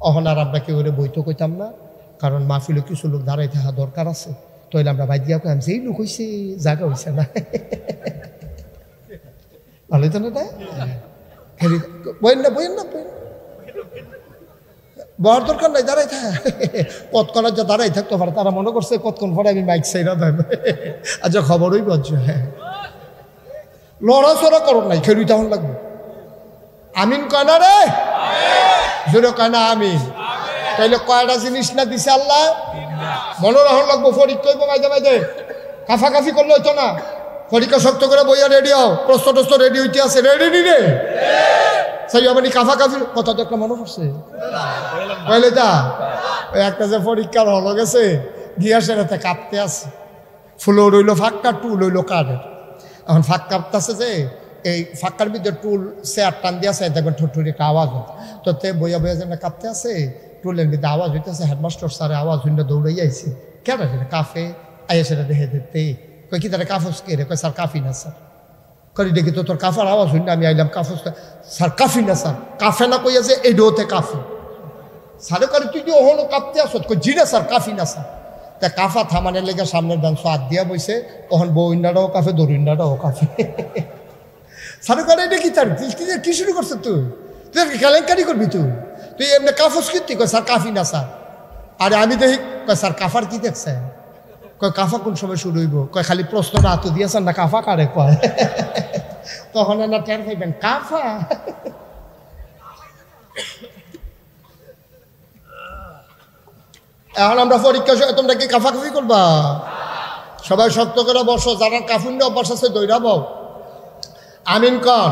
অহন আর আমরা কেউ বইতো কইতাম না, কারণ মাহফিলে কিছু লোক দাঁড়াই থাকা দরকার আছে। তাইলে আমরা বাই দিয়া কইলাম যেই লোক হয়েছে জায়গা হয়েছে না, ভালোই তো না বইন না বহার দরকার নাই, দাঁড়াই থাক কতক্ষণ যা দাঁড়াই থাকতে পারে। তারা মনে করছে কতক্ষণ পরে আমি মাইক সাইরা দেব। আচ্ছা খবরই বলছ, হ্যাঁ লড়াচড়া করো নাই, খেলুই তখন লাগবে। আমিন কয় না রে, জোরে কয় না আমিন। তাইলে কয়টা জিনিস না দিছে আল্লাহ, মনে রাখা লাগবো। পরীক্ষা বাইদে বাইদে কাফাকাফি করলে হইতো না। পরীক্ষা শক্ত করে বইয়া রেডি হও, প্রশ্ন টস্ত রেডি হইতে আছে, রেডি নি রে সেই আপনি কাফাকাফি কথা তো একটা মনে পড়ছে বলে তা ওই একটা যে পরীক্ষার হলো গেছে গিয়া সেটাতে কাঁপতে আছে। ফুলো রইল ফাঁকা, টুল রইল কাঠের। এখন ফাঁক কাঁপতেছে যে এই ফাঁকার ভিতরে টুল চেয়ার টান দিয়ে আছে, দেখবেন ঠুটঠুরি একটা আওয়াজ হয়। তো তে বইয়া বইয়া যেন কাঁপতে আছে, টুলের ভিতরে আওয়াজ হইতেছে। হেডমাস্টার স্যারে আওয়াজ হইলে দৌড়াই আইছে, কেন সেটা কাফে আইয়া সেটা দেখে দিতে কই কি তারা কাফস কে রে? কয় স্যার কাফি না স্যার। করি দেখি তো তোর কাফার আওয়াজ হইলে আমি আইলাম কাফস। স্যার কাফি না স্যার, কাফে না কইয়াছে এই ডোতে কাফি। স্যারে করে তুই কি ওহনো কাঁপতে আসত? কই জি না স্যার কাফি না স্যার। তা কাফা থামানের লেগে সামনের বেঞ্চ হাত দিয়া বইছে, তখন বউইন্ডাটাও কাফে দরুইন্ডাটাও কাফে। স্যারে করে এটা কি তার কি শুরু করছে? তুই কেলেঙ্কারি করবি তুই এমনি কাফস কীর্তি? কয় স্যার কাফি না স্যার। আরে আমি দেখি, কয় স্যার কাফার কি দেখছে? কয় কাফা কোন সময় শুরু হইব? কয় খালি প্রশ্নটা হাত দিয়েছেন না কাফা কারে কয়। তখন না টের পাইবেন কাফা। এখন আমরা পরীক্ষা তোমরা কি কাফাকাফি করবা? সবাই শক্ত করে বসো, যারা কাফুন অভ্যাস আছে দৌড়াবো। আমিন কন,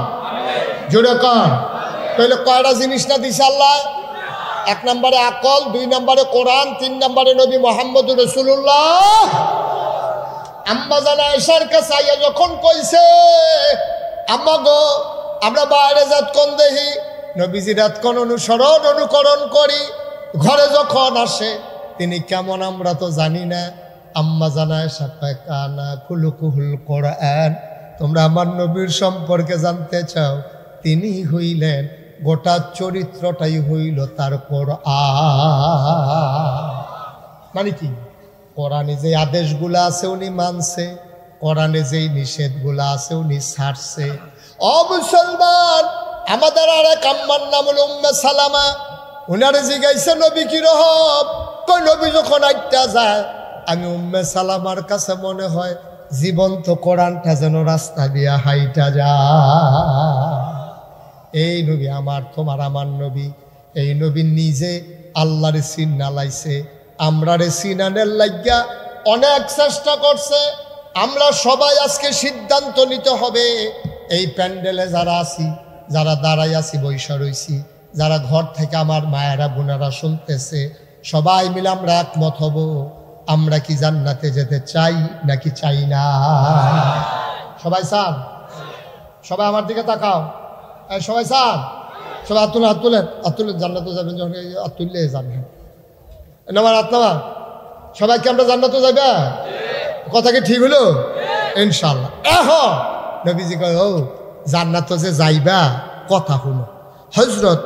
জোরে কন। তাহলে কয়টা জিনিস না দিছে আল্লাহ? 1 নম্বরে আকল, 2 নম্বরে কোরআন, 3 নম্বরে নবী মুহাম্মদুর রাসূলুল্লাহ। আম্মা জানা আয়েশার কাছে আইয়া যখন কইছে, আম্মা গো আমরা বাইরে যাত কোন দেখি, নবীজি রাত কোন অনুকরণ করি। ঘরে যখন আসে তিনি কেমন আমরা তো জানি না। আম্মা জানা আয়েশা কয় কানা খুলুকুহুল কোরআন। তোমরা আমার নবীর সম্পর্কে জানতে চাও, তিনি হইলেন গোটা চরিত্রটাই হইল তার কোরআন। মানে কি? কোরআনে যে আদেশগুলো আছে উনি মানছে, কোরআনে যেই নিষেধগুলো আছে উনি ছাড়ছে। ও মুসলমান, আমাদের আর এক আম্মার নাম হল উম্মে সালামা। উনারে জিজ্ঞাসা নবী কি রহব? কই নবী যখন আইটা যায়, আমি উম্মে সালামার কাছে মনে হয় জীবন্ত কোরআনটা যেন রাস্তা দিয়া হাইটা যায়। এই নবী আমার, তোমার আমার নবী। এই নবী নিজে আল্লাহর সিনা লাইছে, আমরারে সিনানের লাগিয়া অনেক চেষ্টা করছে। আমরা সবাই আজকে সিদ্ধান্ত নিতে হবে, এই প্যান্ডেলে যারা আছি, যারা দাঁড়াই আছি, বৈশা রইছি, যারা ঘর থেকে আমার মায়েরা বোনেরা শুনতেছে, সবাই মিলে আমরা একমত হব। আমরা কি জান্নাতে যেতে চাই নাকি চাই না? সবাই চান? সবাই আমার দিকে তাকাও, সবাই চান? সবাই হাত তুলেন। জান্নাতে যাবেন যখন হাত তুললে যাবেন। নামার হাত নামা। সবাই কি আমরা জান্নাতে যাবে? কথা কি ঠিক হলো? ইনশাআল্লাহ। এখন নবীজি কয় ও জান্নাতে যে যাইবা, কথা হলো। হযরত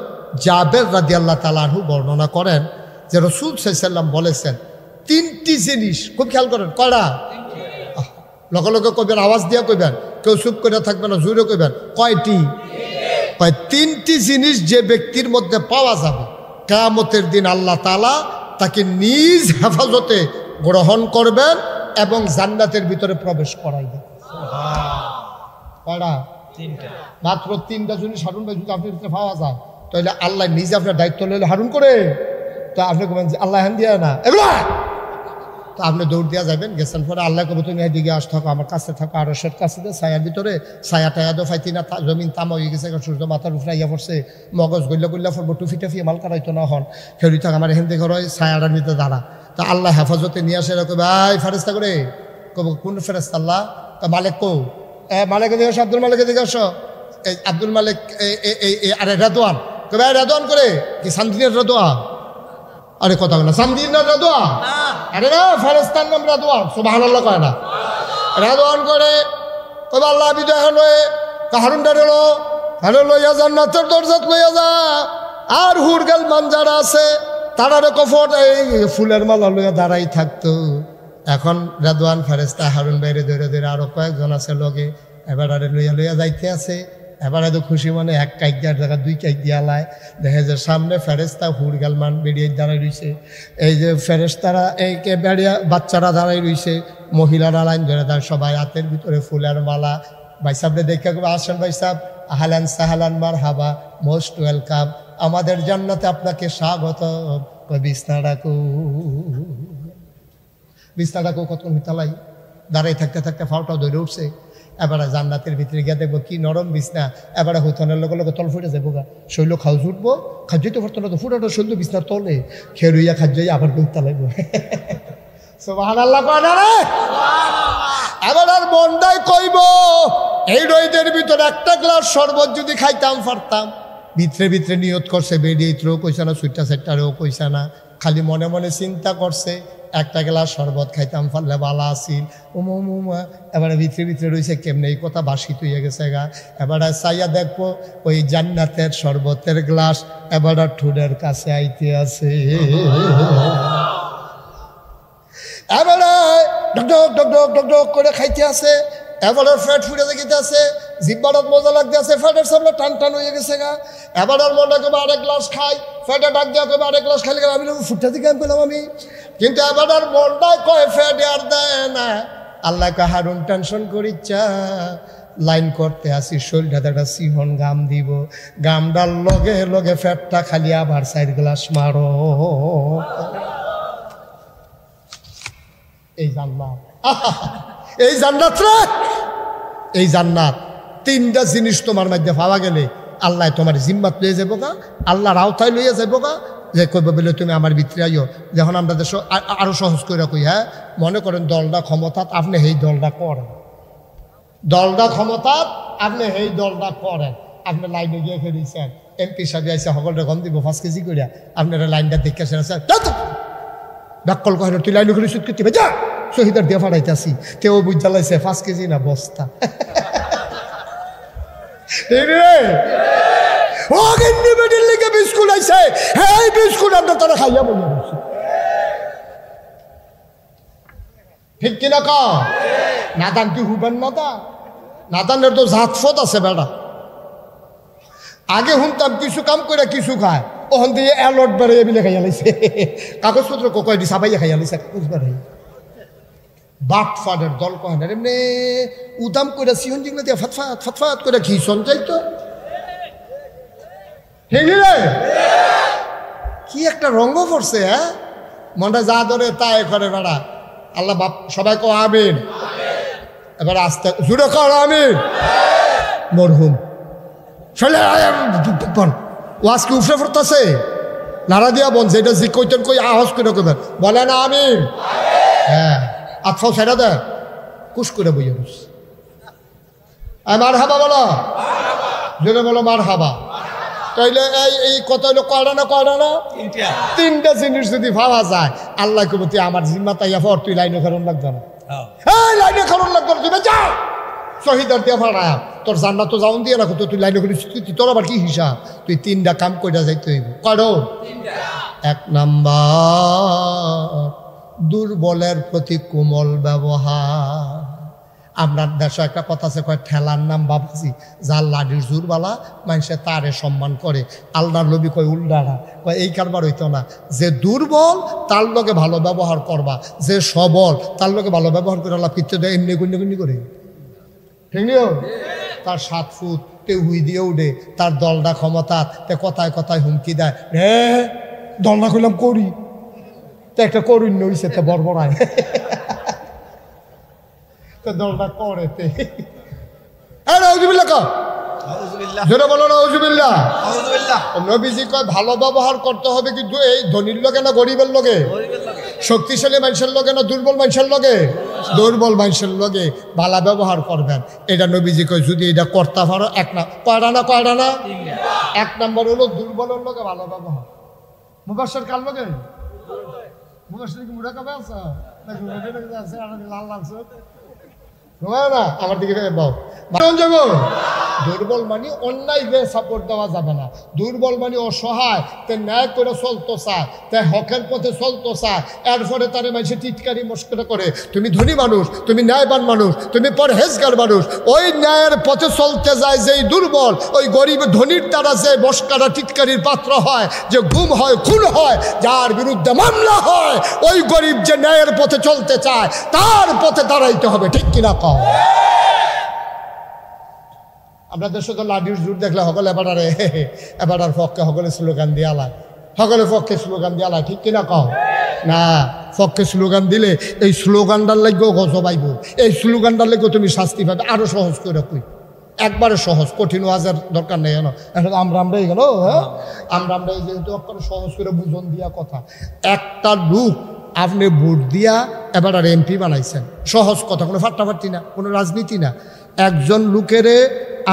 জাবের রাদিয়াল্লাহু তাআলা আনহু বর্ণনা করেন যে রাসূল সাল্লাল্লাহু আলাইহি ওয়াসাল্লাম বলেছেন 3টি জিনিস, খুব খেয়াল করেন। কয়টা? লগে লগে কইবেন, আওয়াজ দিয়া কইবেন, কেউ চুপ করে থাকবে না, জোরে কইবেন। কয়টি? 3টি জিনিস যে ব্যক্তির মধ্যে পাওয়া যাবে, কিয়ামতের দিন আল্লাহ তাআলা তাকে নিজ হেফাজতে গ্রহণ করবেন এবং জান্নাতের ভিতরে প্রবেশ করাইবেন। কয়টা? 3টা। মাত্র 3টা জিনিস হারুন ভাই যদি আপনার ভিতরে পাওয়া যায়, তাহলে আল্লাহ নিজে আপনার দায়িত্ব লইলে হারুন করে, তো আপনি কবেন যে আল্লাহ হ্যান দিয়া না এগুলা, তো আপনি দৌড় দিয়া যাবেন। গেছেন পরে আল্লাহ কবে তুমি এদিকে আস, থাকো আমার কাছে থাকো, আরশের কাছে ছায়ার ভিতরে, ছায়া টায়া দো ফাইতি না, জমিন তামা হয়ে গেছে, সূর্য মাথার উপরে ইয়া পড়ছে, মগজ গল্লা পড়বো, টুফি টাফি মাল কারাইতো না। হন খেলি থাক আমার এখান থেকে হয় ছায়াটার ভিতরে দাঁড়া। তা আল্লাহ হেফাজতে নিয়ে আসে, এরকম ভাই ফেরেস্তা করে কব কোন ফেরেস্তা? আল্লাহ। তা মালিক কো? মালিকের দিকে আসো, আব্দুল মালিকের দিকে আসো। এই আব্দুল মালিক আরে রেদওয়ান কবে? রেদওয়ান করে কি সান্দিনের রেদওয়ান? আরে কথা বলে সান্দিনের রেদওয়ান? আরে না, ফেরেস্তার নাম রেদওয়ান। সুবহানাল্লাহ কয় না? রেদওয়ান করে কবে আল্লাহ বিদায় হলো হারুন ডারে লো, হারুন লইয়া জান্নাতের দরজাত লইয়া যা। আর হুরগাল মান যারা আছে তারারও কফট এই ফুলের মালা লইয়া দাঁড়াই থাকতো। এখন রেদওয়ান ফেরেশতা হারুন বাইরে ধরে ধরে আরো কয়েকজন আছে লগে, এবার আরে লইয়া লইয়া যাইতে আছে। এবার এত খুশি মনে এক কাইক দেওয়ার জায়গা দুই কাইক দিয়া লায়, দেখে যে সামনে ফেরেশতা হুরগাল মান বেরিয়ে দাঁড়াই রইছে। এই যে ফেরেশতারা এই কে বেড়িয়া বাচ্চারা দাঁড়াই রইছে, মহিলারা লাইন ধরে তার সবাই হাতের ভিতরে ফুলের মালা। ভাই সাহেবরে দেখে আসেন ভাই সাহেব, আহলান সাহলান মারহাবা, মোস্ট ওয়েলকাম, আমাদের জান্নাতে আপনাকে স্বাগত। বিছনা ডাকু বিছনা ডাকু কতক্ষণ হিতালাই দাঁড়াই থাকতে থাকতে ফাউটাও ধরে উঠছে। এবারে জান্নাতের ভিতরে গিয়ে দেখবো কি নরম বিছনা। এবারে হুতনের লগে লগে তল ফুটে যাবো গা, শৈল খাউজ উঠবো, খাদ্যই তো পারতো না, তো ফুটাটা শৈল বিছনার তলে খেরুইয়া খাদ্যই আবার গুনতা লাগবো। সুবহানাল্লাহ কয় না রে? এবার আর মনটাই কইব এই রইদের ভিতরে একটা গ্লাস শরবত যদি খাইতাম পারতাম। ভিতরে ভিতরে নিয়ত করছে, বেরিয়ে ইত্রও কইছে না, সুইটা সেটারেও কইছে না, খালি মনে মনে চিন্তা করছে একটা গ্লাস শরবত খাইতাম পারলে বালা আসিল। উমা এবারে ভিতরে ভিতরে রয়েছে কেমনে এই কথা বাসিত হয়ে গেছে গা। এবারে চাইয়া দেখবো ওই জান্নাতের শরবতের গ্লাস এবারে ঠুডের কাছে আইতে আছে। এবারে ডক ডক ডক ডক ডক ডক করে খাইতে আছে। এবারে ফ্যাট ফুটে দেখিতে আছে, জিব্বারত মজা লাগতে আছে, ফ্যাটের সামনে টান টান হয়ে গেছে গা। এবার আর মনটা কেবো আরেক গ্লাস খাই, ফ্যাটে ডাক দেওয়া কেবো আরেক গ্লাস খাইলে আমি ফুটটা থেকে আমি পেলাম আমি। কিন্তু এবার আর মনটাই কয় ফ্যাটে আর দেয় না। আল্লাহ কে হারুন টেনশন করিচ্ছা লাইন করতে আসি, শরীরটা একটা সিহন গাম দিব, গামডার লগে লগে ফ্যাটটা খালি আবার 4 গ্লাস মারো। এই জান্নাত, এই জান্নাত রে, এই জান্নাত 3টা জিনিস তোমার মধ্যে পাওয়া গেলে আল্লাহ তোমার জিম্মাত লইয়া যাবো গা, আল্লাহর আওতায় লইয়া যাবো গা। যে কইব বলে তুমি আমার ভিতরে আইও। যখন আমরা দেশ আরো সহজ করে কই, হ্যাঁ মনে করেন দলটা ক্ষমতাত, আপনি এই দলটা করেন, দলটা ক্ষমতাত আপনি এই দলটা করেন। আপনি লাইনে গিয়ে খেয়েছেন, এমপি সাহেব আইসে সকলটা কম দিব 5 কেজি করিয়া, আপনারা লাইনটা দেখেছেন ডাক্কল কহেন তুই লাইনে করে সুদ করতে যা শহীদার দিয়ে ফাড়াইতে আসি, কেউ বুঝ জ্বালাইছে 5 কেজি না বস্তা। বিস্কুট আইছে, হ্যাঁ বিস্কুট আমরা তারা খাইয়া বলে ঠিক কিনা ক নাদান কি হুবেন নাদান? নাদানের তো জাতফত আছে বেড়া। আগে শুনতাম কিছু কাম করে কিছু খায়, ওখান দিয়ে অ্যালট বেড়ে এবিলে খাইয়া লাইছে, কাগজপত্র কয় দি সাবাইয়া খাইয়া লাইছে কাগজ বেড়ে। বাট ফাডের দল কয় না এমনি উদাম করে সিহন জিংলা দিয়ে ফাতফাত ফাতফাত করে ঘি সঞ্চাই তো কি একটা রঙ্গ পড়ছে। হ্যাঁ মনটা যা ধরে তাই করে বেড়া। আল্লাহ বাপ সবাই কো আমিন। এবার আস্তে জুড়ে কর আমিন। মরহুম ওয়াজ কি উফরে পড়তেছে নাড়া দিয়া বন, যেটা জি কইতেন কই আওয়াজ করে কইবেন, বলে না আমিন। হ্যাঁ আচ্ছা সেটা দেখ কুস করে বইয়া রুস মার হাবা বলো, জোরে বলো মার হাবা। তাইলে এই কত হইলো কয়টা না 3টা জিনিস যদি ভাবা যায়, আল্লাহ কবি তুই আমার জিম্মা তাইয়া পর, তুই লাইনে কারণ লাগবে না, লাইনে কারণ লাগবে না, তুমি যা শহীদার দিয়ে ভাড়া তোর জান্নাত তো যাওন দিয়ে রাখো, তুই লাইনে করে তোর আবার কি হিসাব? তুই 3টা কাম কইরা যাইতে হইব। করো 1 নাম্বার দুর্বলের প্রতি কোমল ব্যবহার। আপনার দেশে একটা কথা আছে কয় ঠেলার নাম বাবাজি, যার লাঠির জোরবালা মানুষে তারে সম্মান করে। আল্লাহর নবী কয় উল্টারা, কয় এই কারবার হইতো না, যে দুর্বল তার লগে ভালো ব্যবহার করবা, যে সবল তার লগে ভালো ব্যবহার করে আল্লাহ পিত্তে দেয় এমনি গুন্নি করে, ঠিক নিও। তার 7 ফুট তে হুই দিয়ে উঠে, তার দলটা ক্ষমতা তে কথায় কথায় হুমকি দেয়, রে দলটা করলাম করি তো একটা করুন নইছে তে বড়বড়ায় তো দলটা করে তে যেটা বলো না হুজুবিল্লাহ। নবীজি কয় ভালো ব্যবহার করতে হবে, কিন্তু এই ধনীর লগে না গরিবের লগে, শক্তিশালী মানুষের লগে না দুর্বল মানুষের লগে, দুর্বল মানুষের লগে ভালো ব্যবহার করবেন। এটা নবীজি কয় যদি এটা করতে পারো 1 না কয়টা না 1 নম্বর হলো দুর্বলের লগে ভালো ব্যবহার। মুবাশশির কার লগে? মুবাশশির কি মুড়া কবে আছে নাকি আছে লাল লাল না আমার দিকে বাও দুর্বল মানে অন্যায় সাপোর্ট দেওয়া যাবে না। দুর্বল মানে অসহায়, তে ন্যায় করে চলতো চায়, তে হকের পথে চলতো চায়, এরপরে তারে মানুষের টিটকারি মস্করা করে। তুমি ধনী মানুষ, তুমি ন্যায়বান মানুষ, তুমি পরহেজগার মানুষ, ওই ন্যায়ের পথে চলতে যায় যেই দুর্বল, ওই গরিব ধনীর দ্বারা যে মস্করা টিটকারির পাত্র হয়, যে গুম হয়, খুন হয়, যার বিরুদ্ধে মামলা হয়, ওই গরিব যে ন্যায়ের পথে চলতে চায় তার পথে দাঁড়াইতে হবে। ঠিক কিনা কও? আমরা দেশে তো লাডির জোর দেখলে সকলে এবার পক্ষে সকলে স্লোগান দিয়ে আলায়, সকলের পক্ষে স্লোগান দিয়ে আলায়। ঠিক কিনা কও? না, পক্ষে স্লোগান দিলে এই স্লোগানটার লাগেও গজব আইব, এই স্লোগানটার লাগেও তুমি শাস্তি পাবে। আরো সহজ করে কই, একবারে সহজ, কঠিন ওয়াজের দরকার নেই। এখন আমরাই গেল, হ্যাঁ আমরাই যেহেতু সহজ করে বুঝন দিয়া কথা। একটা লোক আপনি ভোট দিয়া এবার আর এমপি বানাইছেন, সহজ কথা, কোনো ফাট্টাফাট্টি না, কোনো রাজনীতি না। একজন লোকেরে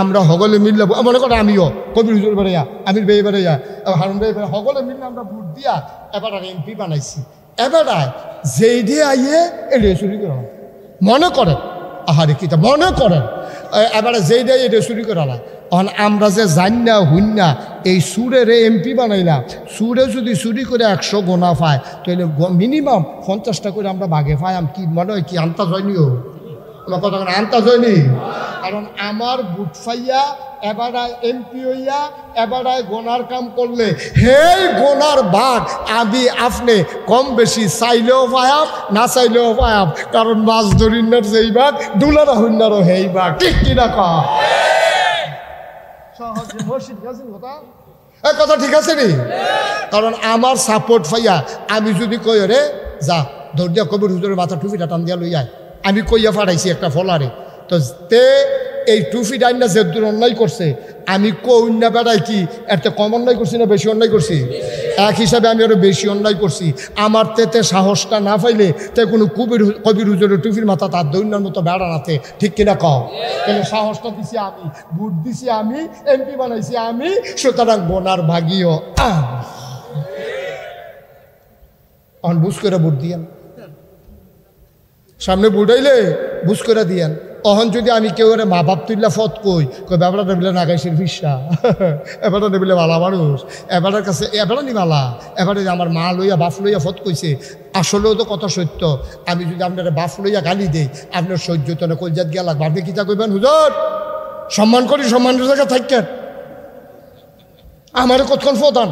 আমরা সকলে মিললে, মনে করো আমিও কবির হুজুর বেড়াইয়া, আমির বেয়ে বেড়াইয়া, হারুন বেয়ে বেড়া, সকলে মিললে আমরা ভোট দিয়া এবার আর এমপি বানাইছি। এবার যেই দিয়ে আইয়ে এড়ে চুরি করা মনে করেন, আহারে কিতা মনে করেন, এবারে যেই দিয়ে এড়ে চুরি করালা। তখন আমরা যে জান না হুন না এই সুরের এমপি বানাইলাম, সুরে যদি চুরি করে 100 গোনা পায় তাহলে মিনিমাম 50টা করে আমরা বাঘে পাইম। কি মনে হয় কি আন্তাজ হয়নিও? আমার কথা আন্তাজ হয়নি? কারণ আমার বুট ফাইয়া এবার এমপি হইয়া এবার গোনার কাম করলে হেই গোনার ভাগ আমি আপনি কম বেশি চাইলেও পায়াম, না চাইলেও পায়াম। কারণ মাছ ধরিনার যেই ভাগ, ডুলারা হইনারও সেই ভাগ। ঠিক কিনা কও? কথা ঠিক আছে নি? কারণ আমার সাপোর্ট পাইয়া আমি যদি কই রে যা দৌড়িয়া কবির হুজুরের মাথা টুপিটা টান দিয়া লইয়া, আমি কইয়া ফাটাইছি একটা ফলারে, তো তে এই টুপি ডাইনা যে দূর অন্যায় করছে, আমি কন্যা বেড়াই কি এত কম অন্যায় করছি না বেশি অন্যায় করছি? এক হিসাবে আমি আরো বেশি অন্যায় করছি। আমার তেতে সাহসটা না পাইলে তে কোনো কবির হুজুরের টুপির মাথা তার দৈন্যার মতো বেড়া নাতে। ঠিক কিনা কও? তাহলে সাহসটা দিছি আমি, ভোট দিছি আমি, এমপি বানাইছি আমি, সুতরাং বোনার ভাগিও এখন বুঝ করে ভোট দিয়ান, সামনে বুড়াইলে বুঝ করে দিয়ান। অহন যদি আমি কেউ মা বাপ তুললা ফত কই ব্যাপারটা নেবিলে নাগাইছেন ফিসা, এবারটা নেবিলে ভালা মানুষ, এবারের কাছে এবারও নি ভালা, এবারে আমার মা লইয়া বাপ লইয়া ফত কইছে। আসলেও তো কথা সত্য। আমি যদি আপনার বাপ লইয়া গালি দেই, আপনার সহ্য তো না, কলজাত গিয়া লাগবে। আপনি কিতা কইবেন? হুজুর সম্মান করি, সম্মানের জায়গা থাকেন, আমার কতক্ষণ ফতান,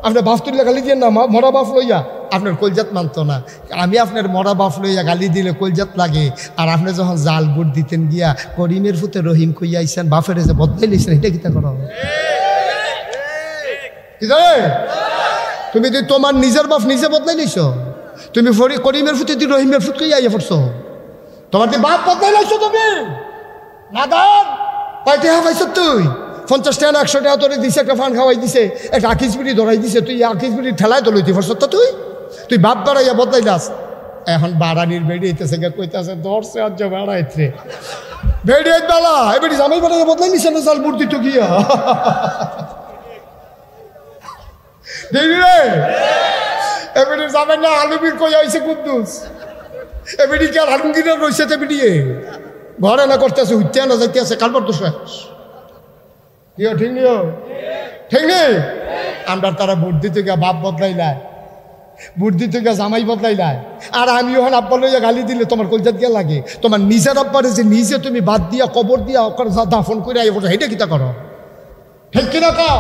আপনার বাপ তুললে গালি দিয়ে না, মরা বাপ লইয়া আপনার কলজাত মানত না। আমি আপনার মরা বাপ লইয়া গালি দিলে কলজাত লাগে, আর আপনি যখন জাল বুট দিতেন গিয়া করিমের ফুতে রহিম কইয়া আইসেন, বাপের যে বদলাই লইছেন, এটা কিতা করো? তুমি তোমার নিজের বাপ নিজে বদলাই লইছ, তুমি করিমের ফুতে তুই রহিমের ফুট কইয়া আইয়া পড়ছো, তোমার তুই বাপ বদলাই লাইছো। তুমি নাদান কয়টা পাইছ? তুই 50 টাকা 100 টাকা তোরে দিছে, একটা ফান খাওয়াই দিছে, একটা আকিস বিড়ি ধরাই দিছে, তুই আকিস বিড়ি ঠেলায় তো লইতে পারছ? তো তুই বাপ বাড়াইয়া বদলাই দাস। এখন বাড়ানির বেড়িয়েছে কইতেছে ধরছে আজ বেড়াইছে বেড়িয়ে বেলা এবারে জামাই বাড়াইয়া বদলাই নিছে না, জাল বুট দিত গিয়া দেখবি রে। এবারে যাবেন না আলুবির কই আইছে কুদ্দুস, এবারে কি আর আলমগীরা রইছে তে বিড়িয়ে ঘরে না করতেছে, উঠতে না যাইতেছে, কালবার তো শেষ। ঠিক নিও, ঠিক নেই? আমরা তারা ভোট দিতে গিয়া বাপ বদলাই নাই, ভোট দিতে গিয়া জামাই বদলাই নাই। আর আমি ওখানে আব্বা লইয়া গালি দিলে তোমার কলজাত গিয়া লাগে? তোমার নিজের আব্বারে যে নিজে তুমি বাদ দিয়া কবর দিয়া দাফন করে আই বসে, হেঁটে কিতা করো? ঠিক কিনা কা?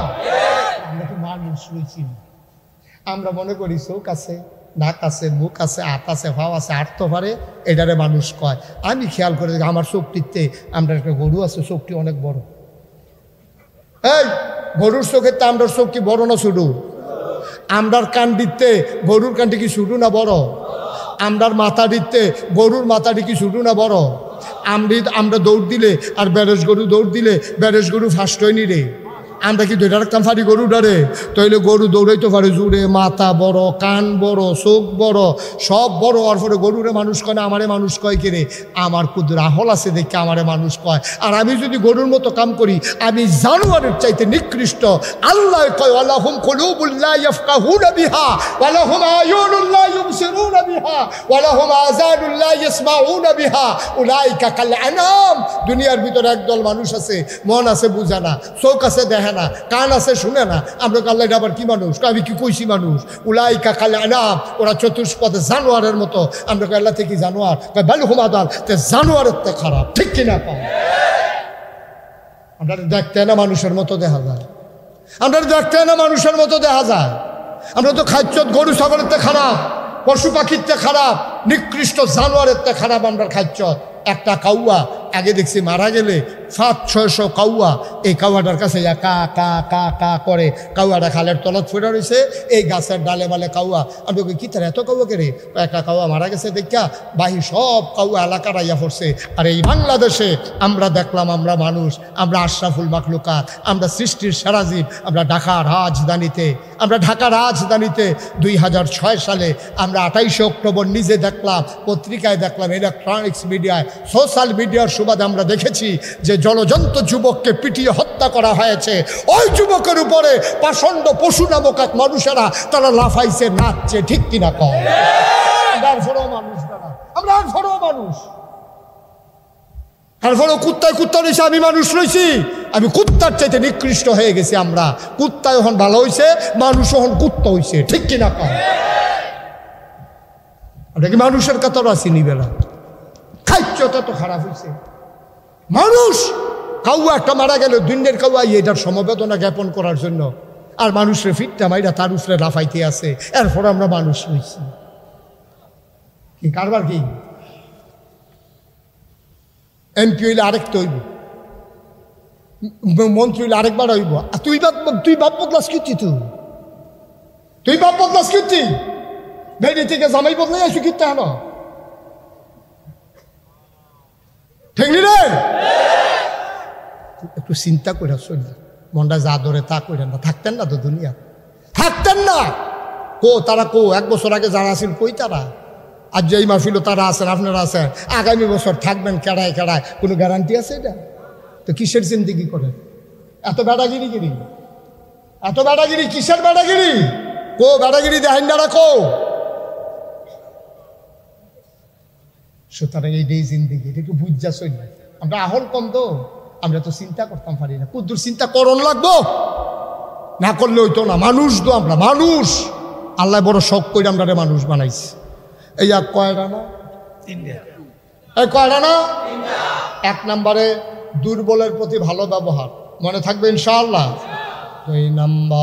আমরা কি মানুষ রয়েছি? আমরা মনে করি চোখ আছে, নাক আছে, মুখ আছে, হাত আছে, ভাও আছে, আটতে পারে, এটারে মানুষ কয়। আমি খেয়াল করে দেখি আমার চোখটিতে, আমরা একটা গরু আছে, চোখটি অনেক বড়। এই গরুর চোখের তা আমরার চোখ কি বড় না ছোট? আমরার কান দিতে গরুর কানটি কি ছোট না বড়? আমরার মাথা দিতে গরুর মাথাটি কি ছোট না বড়? আমরা দৌড় দিলে আর ব্যারেজ গরু দৌড় দিলে ব্যারেজ গরু ফার্স্ট হয়নি রে। আমরা কি দুইটা রাখতাম পারি গরুটারে? তাইলে গরু দৌড়াইতে পারে জুড়ে, মাথা বড়, কান বড়, চোখ বড়, সব বড় হওয়ার পরে গরুরে মানুষ কয় না, আমারে মানুষ কয় কিরে? আমার কুদুর আহল আছে দেখে আমারে মানুষ কয়। আর আমি যদি গরুর মতো কাম করি আমি জানোয়ারের চাইতে নিকৃষ্ট। আল্লাহ কয় ওয়ালাহুম কুলুবুল লা ইয়াফকাহুনা বিহা ওয়ালাহুম আয়ুনুন লা ইউবসিরুনা বিহা ওয়ালাহুম আযানুন লা ইয়াসমাউনা বিহা উলাইকা কাল আনাম। দুনিয়ার ভিতরে একদল মানুষ আছে, মন আছে বুঝে না, চোখ আছে দেখে না, কান আছে শুনে না। আমরা আল্লাহ এটা আবার কি মানুষ? আমি কি কইছি মানুষ? উলাইকা কাল আনাম, ওরা চতুষ্পদে জানোয়ারের মতো। আমরা আল্লাহ থেকে জানোয়ার, বাল হুম আদাল, জানোয়ারের তে খারাপ, ঠিক কিনা? আমরা দেখতে না মানুষের মতো দেখা যায়, আমরা দেখতে না মানুষের মতো দেখা যায়। আমরা তো খাচ্ছ গরু ছাগলের তে খারাপ, পশু পাখির তে খারাপ, নিকৃষ্ট জানোয়ারের তে খারাপ আমরা খাচ্ছ। একটা কাউয়া আগে দেখছি মারা গেলে 500-600 কাউয়া এই কাউয়াটার কাছে কা কা কা কা করে। কাউয়াটা খালের তলত ফেরা রয়েছে, এই গাছের ডালে বালে কাউয়া। আমি ওকে কি তার এত কাউয়া কেড়ে? একটা কাউয়া মারা গেছে দেখা বাহি সব কাউয়া এলাকার আইয়া পড়ছে। আর এই বাংলাদেশে আমরা দেখলাম আমরা মানুষ, আমরা আশরাফুল মাখলুকাত, আমরা সৃষ্টির সেরা জীব। আমরা ঢাকা রাজধানীতে 2006 সালে আমরা 28 অক্টোবর নিজে দেখলাম, পত্রিকায় দেখলাম, ইলেকট্রনিক্স মিডিয়ায়, সোশ্যাল মিডিয়ার সুবাদে আমরা দেখেছি যে জলজন্ত যুবককে পিটিয়ে হত্যা করা হয়েছে। ওই যুবকের উপরে পাষণ্ড পশু নামক এক মানুষেরা তারা লাফাইছে, নাচছে, ঠিক কিনা কম? মানুষ তারা, আমরা মানুষ। তারপরেও কুত্তা রয়েছে, আমি মানুষ রয়েছি। আমি কুত্তার চাইতে নিকৃষ্ট হয়ে গেছি। আমরা কুত্তা এখন ভালো হয়েছে, মানুষ এখন কুত্তা হয়েছে, ঠিক কিনা কম? আমরা কি মানুষের কাতার আছি নিবেলা? খাইচ্যটা তো খারাপ হয়েছে। মানুষ কাউয়া একটা মারা গেল, দুনিয়ার কাউয়া এটার সমবেদনা জ্ঞাপন করার জন্য, আর মানুষের ফিটটা মাইরা তার উপরে লাফাইতে আছে। এরপর আমরা মানুষ হয়েছি। কি কারবার কি? এমপি হইলে আরেকটা হইব, মন্ত্রী হইলে আরেকবার হইব। তুই বাপ বদলাস কীর্তি, তুই বাপ বদলাস কীর্তি, ভেড়ি থেকে জামাই বদলাই আসি কীর্তি হলো, ঠিক রে? একটু চিন্তা করে চল, মনটা যা ধরে তা করেন না। থাকতেন না তো দুনিয়া, থাকতেন না। তারা 1 বছর আগে যারা আছেন কই তারা? আর যেই মাহফিল তারা আছেন, আপনারা আছেন, আগামী বছর থাকবেন কেড়ায় কেড়ায়, কোনো গ্যারান্টি আছে এটা? তো কিসের জিন্দিগি করেন? এত বেড়াগিরি কিসের বেড়াগিরি? বেড়াগিরি দেখেন না রাখো। সুতরাং এইটাই জিন্দিগি, এটা একটু বুঝা চল। আমরা আহল কম তো, আমরা তো চিন্তা করতাম পারি না। কুদ্দুর চিন্তা করণ লাগবো, না করলে হইতো না। মানুষ তো আমরা মানুষ, আল্লাহ বড় শখ করে আমরা মানুষ বানাইছি। এই আর কয়টা না, এই কয়টা না? 1 নম্বরে দুর্বলের প্রতি ভালো ব্যবহার, মনে থাকবে ইনশাআল্লাহ। 2 নম্বর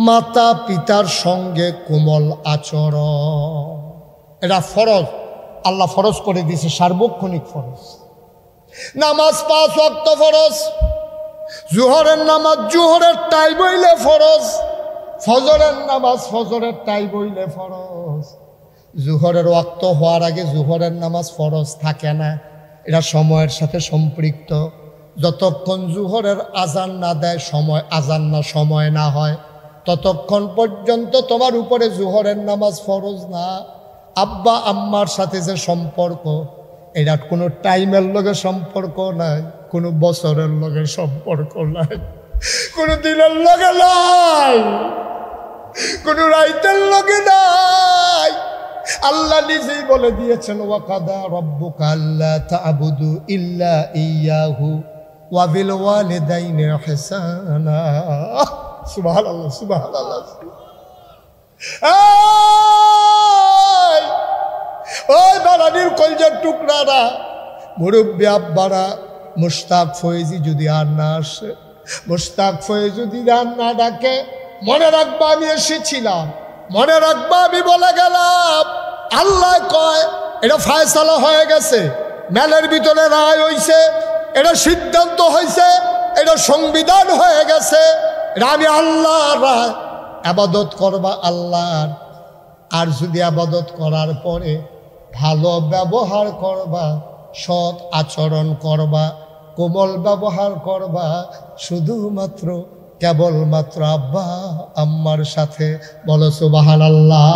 মাতা পিতার সঙ্গে কোমল আচরণ। এটা ফরজ, আল্লাহ ফরজ করে দিয়েছে, সার্বক্ষণিক ফরজ। নামাজ 5 ওয়াক্ত ফরজ। জোহরের নামাজ জোহরের টাইম হইলে ফরজ, ফজরের নামাজ ফজরের টাইম হইলে ফরজ। জোহরের ওয়াক্ত হওয়ার আগে জোহরের নামাজ ফরজ থাকে না, এটা সময়ের সাথে সম্পৃক্ত। যতক্ষণ জোহরের আজান না দেয়, সময় না হয়, ততক্ষণ পর্যন্ত তোমার উপরে জোহরের নামাজ ফরজ না। আব্বা আম্মার সাথে যে সম্পর্ক, এটা কোনো টাইমের লগে সম্পর্ক নাই, কোনো বছরের লগে সম্পর্ক নাই, কোনো দিনের লগে নাই, কোনো রাইতের লগে নাই। আল্লাহ নিজেই বলে দিয়েছেন, ওয়াকাদা রাব্বুকা আল্লা তা'বুদু ইল্লা ইয়াহু ওয়া বিল ওয়ালিদাইনি ইহসানা। সুবহানাল্লাহ, সুবহানাল্লাহ। ওই বাড়ানির কলজার টুকরারা, মুরব্বী আব্বারা, মুশতাক ফয়েজি যদি আর না আসে, মুশতাক ফয়েজ যদি আর না ডাকে, মনে রাখবা আমি এসেছিলাম, মনে রাখবা আমি বলে গেলাম। আল্লাহ কয় এটা ফায়সালা হয়ে গেছে, মেলের ভিতরে রায় হইছে, এটা সিদ্ধান্ত হয়েছে, এটা সংবিধান হয়ে গেছে। এটা আমি আল্লাহর রায়, আবাদত করবা আল্লাহর। আর যদি আবাদত করার পরে ভালো ব্যবহার করবা, সৎ আচরণ করবা, কোমল ব্যবহার করবা শুধুমাত্র কেবলমাত্র আব্বা আম্মার সাথে। বলো সুবহানাল্লাহ।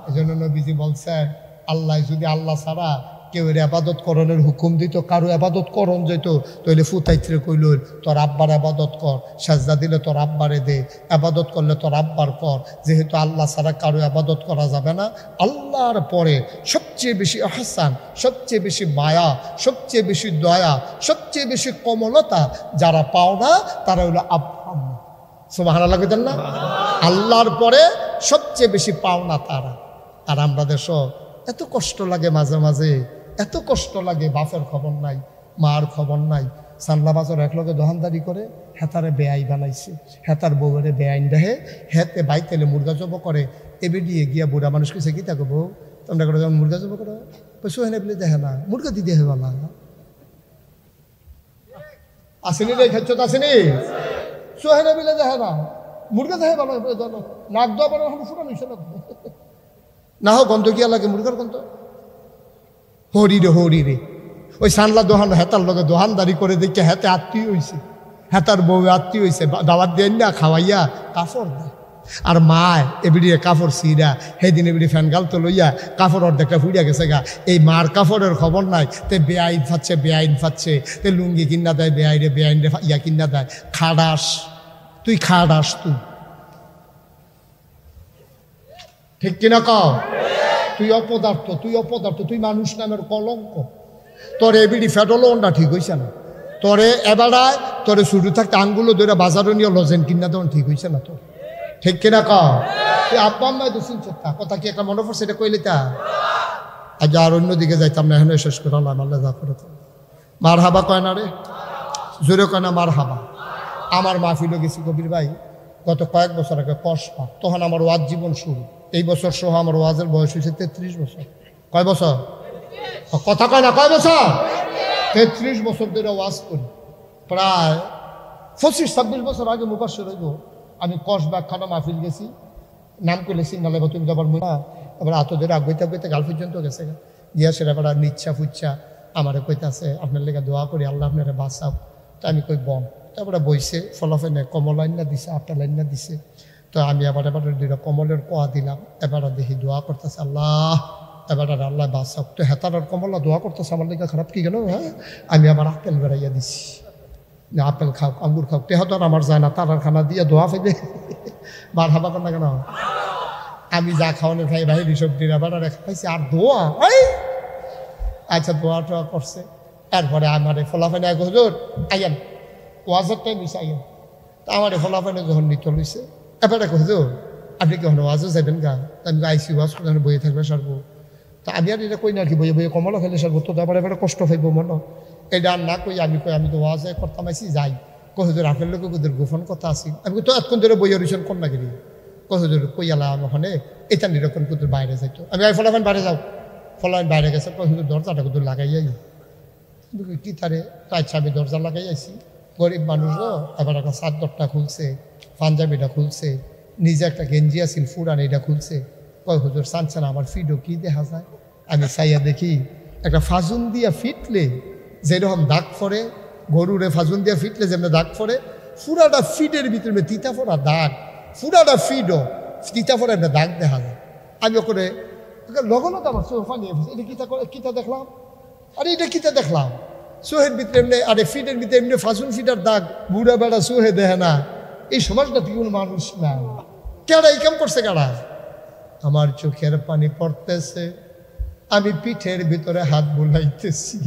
এজন্য নবীজি বলছেন, আল্লাহ যদি আল্লাহ ছাড়া কেউ এর আবাদত করণের হুকুম দিত, কারো আবাদত করণ যেত, তাহলে ফুতাইত্রে কইল তোর আব্বার আবাদত কর, সাজদা দিলে তোর আব্বারে দে, আবাদত করলে তোর আব্বার কর। যেহেতু আল্লাহ ছাড়া কারো আবাদত করা যাবে না, আল্লাহর পরে সবচেয়ে বেশি আহসান, সবচেয়ে বেশি মায়া, সবচেয়ে বেশি দয়া, সবচেয়ে বেশি কমলতা যারা পাও না তারা হলো আব্বা। সুবহানাল্লাহ কইতেন না? আল্লাহর পরে সবচেয়ে বেশি পাওনা তারা। আর আমরা দেশ এত কষ্ট লাগে, মাঝে মাঝে এত কষ্ট লাগে, বাপের খবর নাই, মার খবর নাই। সানলা বাজার একলগে দোকানদারি করে হেতারে বেআই বানাইছে, হেতার বউরে বেআইন দেহে, হেতে বাইতেলে মুরগা জব করে। এবে দিয়ে গিয়া বুড়া মানুষ কইছে কি তাকে বউ তোমরা করে যখন মুরগা জব করো সোহেনে বলে দেখে না মুরগা দিদি হে বলা আসেনি রে, খেচ্ছত আসেনি, সোহেনে বলে দেখে না মুরগা দেখে ভালো নাক দোয়া বানো ফুটানো না হোক গন্ধ গিয়া লাগে মুরগার গন্ধ। হরি রে ওই সানলা দোহান হেতার লগে দোহানদারি করে দেখে হেতে আত্মীয় হয়েছে, হেতার বউ আত্মীয় হয়েছে, দাওয়াত দেন না খাওয়াইয়া কাপড় দেয়। আর মায় এবিডি কাপড় সিরা সেদিন এবিডি ফ্যান গাল তো লইয়া কাপড় অর্ধেকটা ফুড়িয়া গেছে গা। এই মার কাপড়ের খবর নাই, তে বেআইন ফাচ্ছে, তে লুঙ্গি কিনা দেয় বেআইন রে ইয়া কিনা দেয়। খাডাস তুই, ঠিক কিনা কও? তুই অপদার্থ, তুই মানুষ নামের কলঙ্ক। তোর এবিডি ফেডলনটা ঠিক হয়েছে না, তোরে এবারায় তোরে শুরু থাকতে আঙ্গুলো ধরে বাজারও নিয়ে লজেন কিনা দেওয়ান ঠিক হয়েছে না তোর, ঠিক কিনা কও? তুই আব্বা আম্মায় তো চিনছ তা কথা কি একটা মনে পড়ছে এটা কইলে তা আজ আর অন্যদিকে যাইতাম না, এখন শেষ করে আল্লাহ আল্লাহ যা করে। মার হাবা কয় না রে, জোরে কয় না মার হাবা। আমার মাহফিলও গেছি কবির ভাই গত কয়েক বছর আগে কসবা, তখন আমার ওয়াজ জীবন শুরু। এই বছর সহ আমার ওয়াজের বয়স হয়েছে 33 বছর। কয় বছর? কথা কয় না, কয় বছর? 33 বছর ধরে ওয়াজ করি। প্রায় 25-26 বছর আগে মুবাশশির হইব আমি কসবা খানা মাহফিল গেছি, নাম করলে সিগনালে তুমি যাবার মুনা এবার এত ধরে আগইতে গাল পর্যন্ত গেছে গিয়া সেটা এবার নিচ্ছা ফুচ্ছা আমারে কইতাছে আপনার লেগে দোয়া করি আল্লাহ আপনারা বাঁচাও। তো আমি কই বম, তারপরে বইছে ফলাফেনে কমল লাইন না দিছে, আটটা লাইন না দিছে। তো আমি এবার দুইটা কমলের কোয়া দিলাম, এবার দেখি দোয়া করতেছে আল্লাহ, এবার আল্লাহ বাঁচাও। তো হেতার আর কমলা দোয়া করতেছে আমার লেগে খারাপ কি গেল। হ্যাঁ আমি আবার আপেল বেড়াইয়া দিছি, না আপেল খাও আঙ্গুর খাও, তেহাত আর আমার যায় না, তার খানা দিয়ে দোয়া ফেলে মার হাবা কর না কেন। আমি যা খাওয়ানোর খাই ভাই ঋষভ দিন আবার খাইছি আর দোয়া। আচ্ছা দোয়া টোয়া করছে, এরপরে আমার ফলাফেনে এক হুজুর আইয়ান ওয়াজের টাইম হয়েছে আইয়ান। তা আমার ফলাফেনে যখন নিত লইছে এবার এক হুজুর আপনি কি হন ওয়াজও যাবেন গা? আমি আইসি ওয়াজ করে বইয়ে থাকবে সারবো। তা আমি আর এটা কই না আর কি বইয়ে বইয়ে কমলা খেলে সারবো, তো তারপরে এবারে কষ্ট পাইব মনে এটা আর না কই আমি তো ওয়াজে করতাম আইসি যাই। হুজুর আপনার লোক ওদের গোপন কথা আছি। আমি তো এতক্ষণ ধরে বইয়ের রিসন কর না গেলি হুজুর কই আলা ওখানে এটা নিরকম কুতুর বাইরে যাইতো। আমি ফলাফেন বাইরে যাও, ফলাফেন বাইরে গেছে হুজুর দরজাটা কুতুর লাগাইয়াই কি তারে। তো আচ্ছা আমি দরজা লাগাই আইছি, গরিব মানুষও এবার একটা চাদরটা খুলছে, পাঞ্জাবিটা খুলছে, নিজে একটা গেঞ্জি আছিল ফুরান এটা খুলছে। কয় হুজুর চানছেন আমার ফিডও কি দেখা যায়? আমি চাইয়া দেখি একটা ফাজুন দিয়া ফিটলে যেরকম দাগ পড়ে, গরুরে ফাজুন দিয়া ফিটলে যেমন দাগ পড়ে, ফুরাটা ফিডের ভিতরে তিতা ফোড়া দাগ, ফুরাটা ফিডও তিতা ফোড়া একটা দাগ দেখা যায়। আমি ওখানে লগনত আমার সোফা নিয়ে এটা কিতা দেখলাম, আরে এটা কিতা দেখলাম সোহের ভিতরে এমনি, আরে ফিডের ভিতরে এমনি ফাজুন ফিটার দাগ, বুড়া বেড়া সোহে দেখে না। এই সমাজটা কি কোনো মানুষ না, কেডা এই কাম করছে কেডা? আমার চোখের পানি পড়তেছে, আমি পিঠের ভিতরে হাত বুলাইতেছি।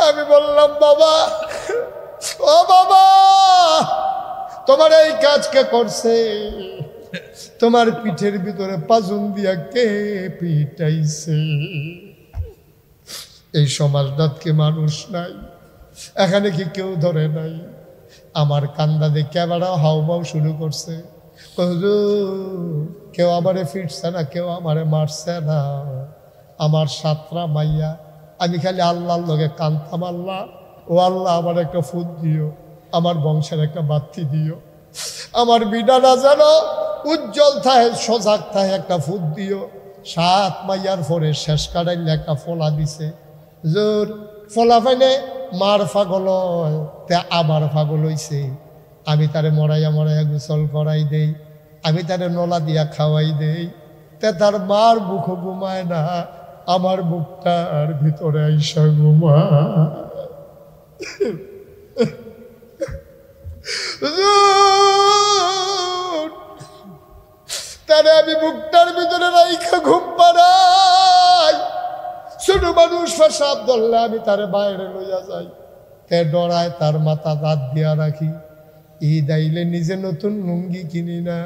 আমি বললাম বাবা, ও বাবা তোমার এই কাজ কে করছে? তোমার পিঠের ভিতরে পাজুন দিয়া কে পিটাইছে? এই সমাজটাত কি মানুষ নাই? এখানে কি কেউ ধরে নাই? আমার কান্দা দেখে আবার হাউমাউ শুরু করছে। কেউ আমারে ফিরছে না, কেউ আমারে মারছে না, আমার সাতরা মাইয়া। আমি খালি আল্লাহর লগে কান্দতাম, আল্লাহ ও আল্লাহ আমার একটা ফুট দিও, আমার বংশের একটা বাতি দিও, আমার বিডানা যেন উজ্জ্বল থাকে, সজাগ থাকে, একটা ফুট দিও। 7 মাইয়ার পরে শেষ কাটাইলে একটা ফলা দিছে। জোর ফলাফাইনে মার পাগল হয়, তে আবার পাগল হইছে। আমি তারে মরাইয়া মরাইয়া গোসল করাই দেই, আমি তারে নলা দিয়া খাওয়াই দেই, তে তার মার বুক ঘুমায় না, আমার বুকটার ভিতরে আইসা ঘুমায়। তারে আমি বুকটার ভিতরে রাইখা ঘুম পাড়াই। ছোট মানুষ পেশাব ধরলে আমি তারে বাইরে লইয়া যাই, তে ডরায় তার মাথা দাঁত দিয়া রাখি। ঈদ আইলে নিজে নতুন লুঙ্গি কিনি না,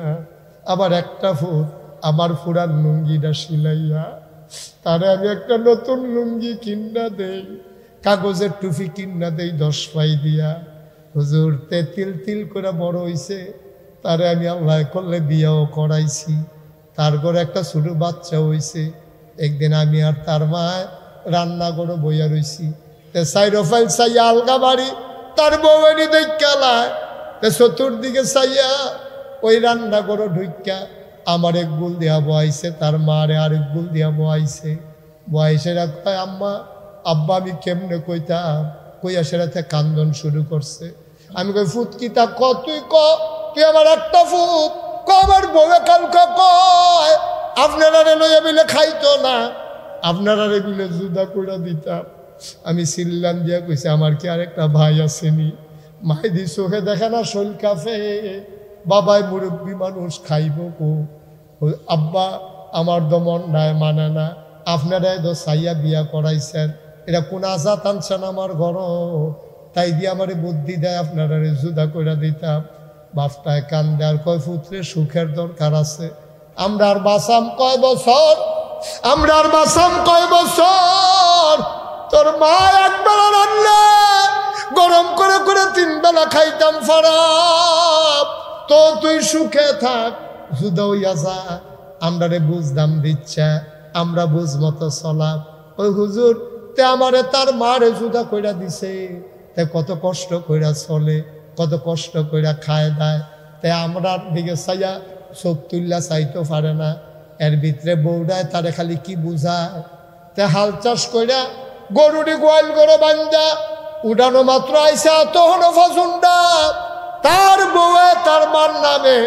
আবার একটা ফুট আমার পুরান লুঙ্গিটা সিলাইয়া তারে আমি একটা নতুন লুঙ্গি কিনা দেই, কাগজের টুপি কিনা দেই 10 পাই দিয়া। হুজুর তে তিল তিল করে বড় হইছে, তারে আমি আল্লাহ করলে বিয়াও করাইছি, তার ঘরে একটা ছোট বাচ্চা হইছে। একদিন আমি আর তার মায় রান্না করে বইয়া রইছি, তে সাইরোফাইল চাইয়া আলগা বাড়ি, তার বউয়েনি দেখালায়, তে চতুর্দিকে চাইয়া ওই রান্না করে ঢুকা আমার এক গুল দিয়া বয়াইছে, তার মারে আরেক গুল দিয়া বয়াইছে। বয়াইছে কয় আম্মা আব্বা আমি কেমনে কইতাম, কইয়া সেটাতে কান্দন শুরু করছে। আমি কই ফুট কি তা ক, তুই ক, তুই আমার একটা ফুট ক। আমার বউয়ে কালকা কয় আপনারা রে লইয়া মিলে খাইতো না, আপনারা রে মিলে জুদা কইরা দিতাম। আমি সিল্লান দিয়া কইছি আমার কি আরেকটা ভাই আসেনি, মাইদি চোখে দেখে না শৈল কাফে, বাবাই মুরব্বী মানুষ খাইব কো। আব্বা আমার দমন নাই মানে না, আপনারা তো সাইয়া বিয়া করাইছেন, এটা কোন আজাত আনছেন আমার ঘর, তাই দিয়ে আমার বুদ্ধি দেয় আপনারা জুদা কইরা দিতাম। বাপটায় কান্দে আর কয় পুত্রে সুখের দরকার আছে, আমরা আর বাসাম কয় বছর, আমরা আর বাসাম কয় বছর। তোর মা একবার রান্না গরম করে করে 3 বেলা খাইতাম ফারাপ, তো তুই সুখে থাক, জুদা হইয়া যা, আমরা রে বুঝদাম দিচ্ছা, আমরা বুঝ মতো চলাম। ওই হুজুর তে আমারে তার মারে জুদা কইরা দিছে, তে কত কষ্ট কইরা চলে, কত কষ্ট কইরা খায় দায়, তে আমরা দিকে চাইয়া চোখ তুল্লা চাইতে পারে না। এর ভিতরে বউডায় তারে খালি কি বুঝায়, তে হাল চাষ কইরা গরুটি গোয়াল গরু বান্ধা উঠানো মাত্র আইসা তখন ফাজুন্ডা তার বউয়ে তার মার নামে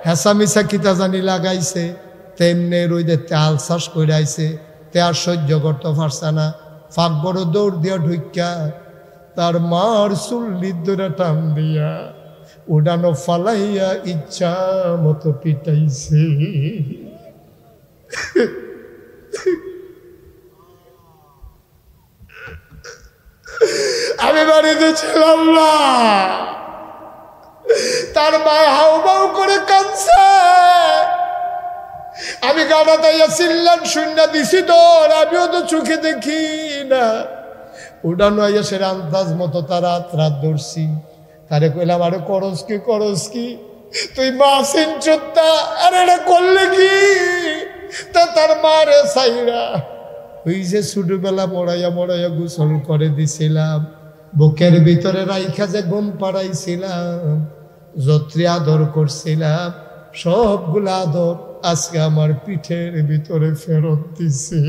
হেসামিসা কিতা জানি লাগাইছে, তেমনি রইদে হাল চাষ কইরা আইছে, তে আর সহ্য করতে পারছে না, ফাঁক বড় দৌড় দিয়া ঢুকা তার মার চুল্লির ধরে টান দিয়া উডানো ফালাইয়া ইচ্ছা মতো পিটাইছে। আমি বাড়িতে ছিলাম না, তার মায় হাউ বাউ করে কাঁদছে, আমি গাড়া তাইয়া চিল্লান শূন্য দিছি তোর, আমিও তো চোখে দেখি না। উডানো আইয়া সে আন্দাজ মতো তার রাত ধরছি, তারে কইলাম আরে করস কি তুই মাসিন চোদ্দা, আরে এটা করলে কি? তা তার মারে সাইরা ওই যে ছোটবেলা মরাইয়া মরাইয়া গোসল করে দিছিলাম, বুকের ভিতরে রাইখা যে ঘুম পাড়াইছিলাম, যত্রি আদর করছিলাম, সবগুলা আদর আজকে আমার পিঠের ভিতরে ফেরত দিছে।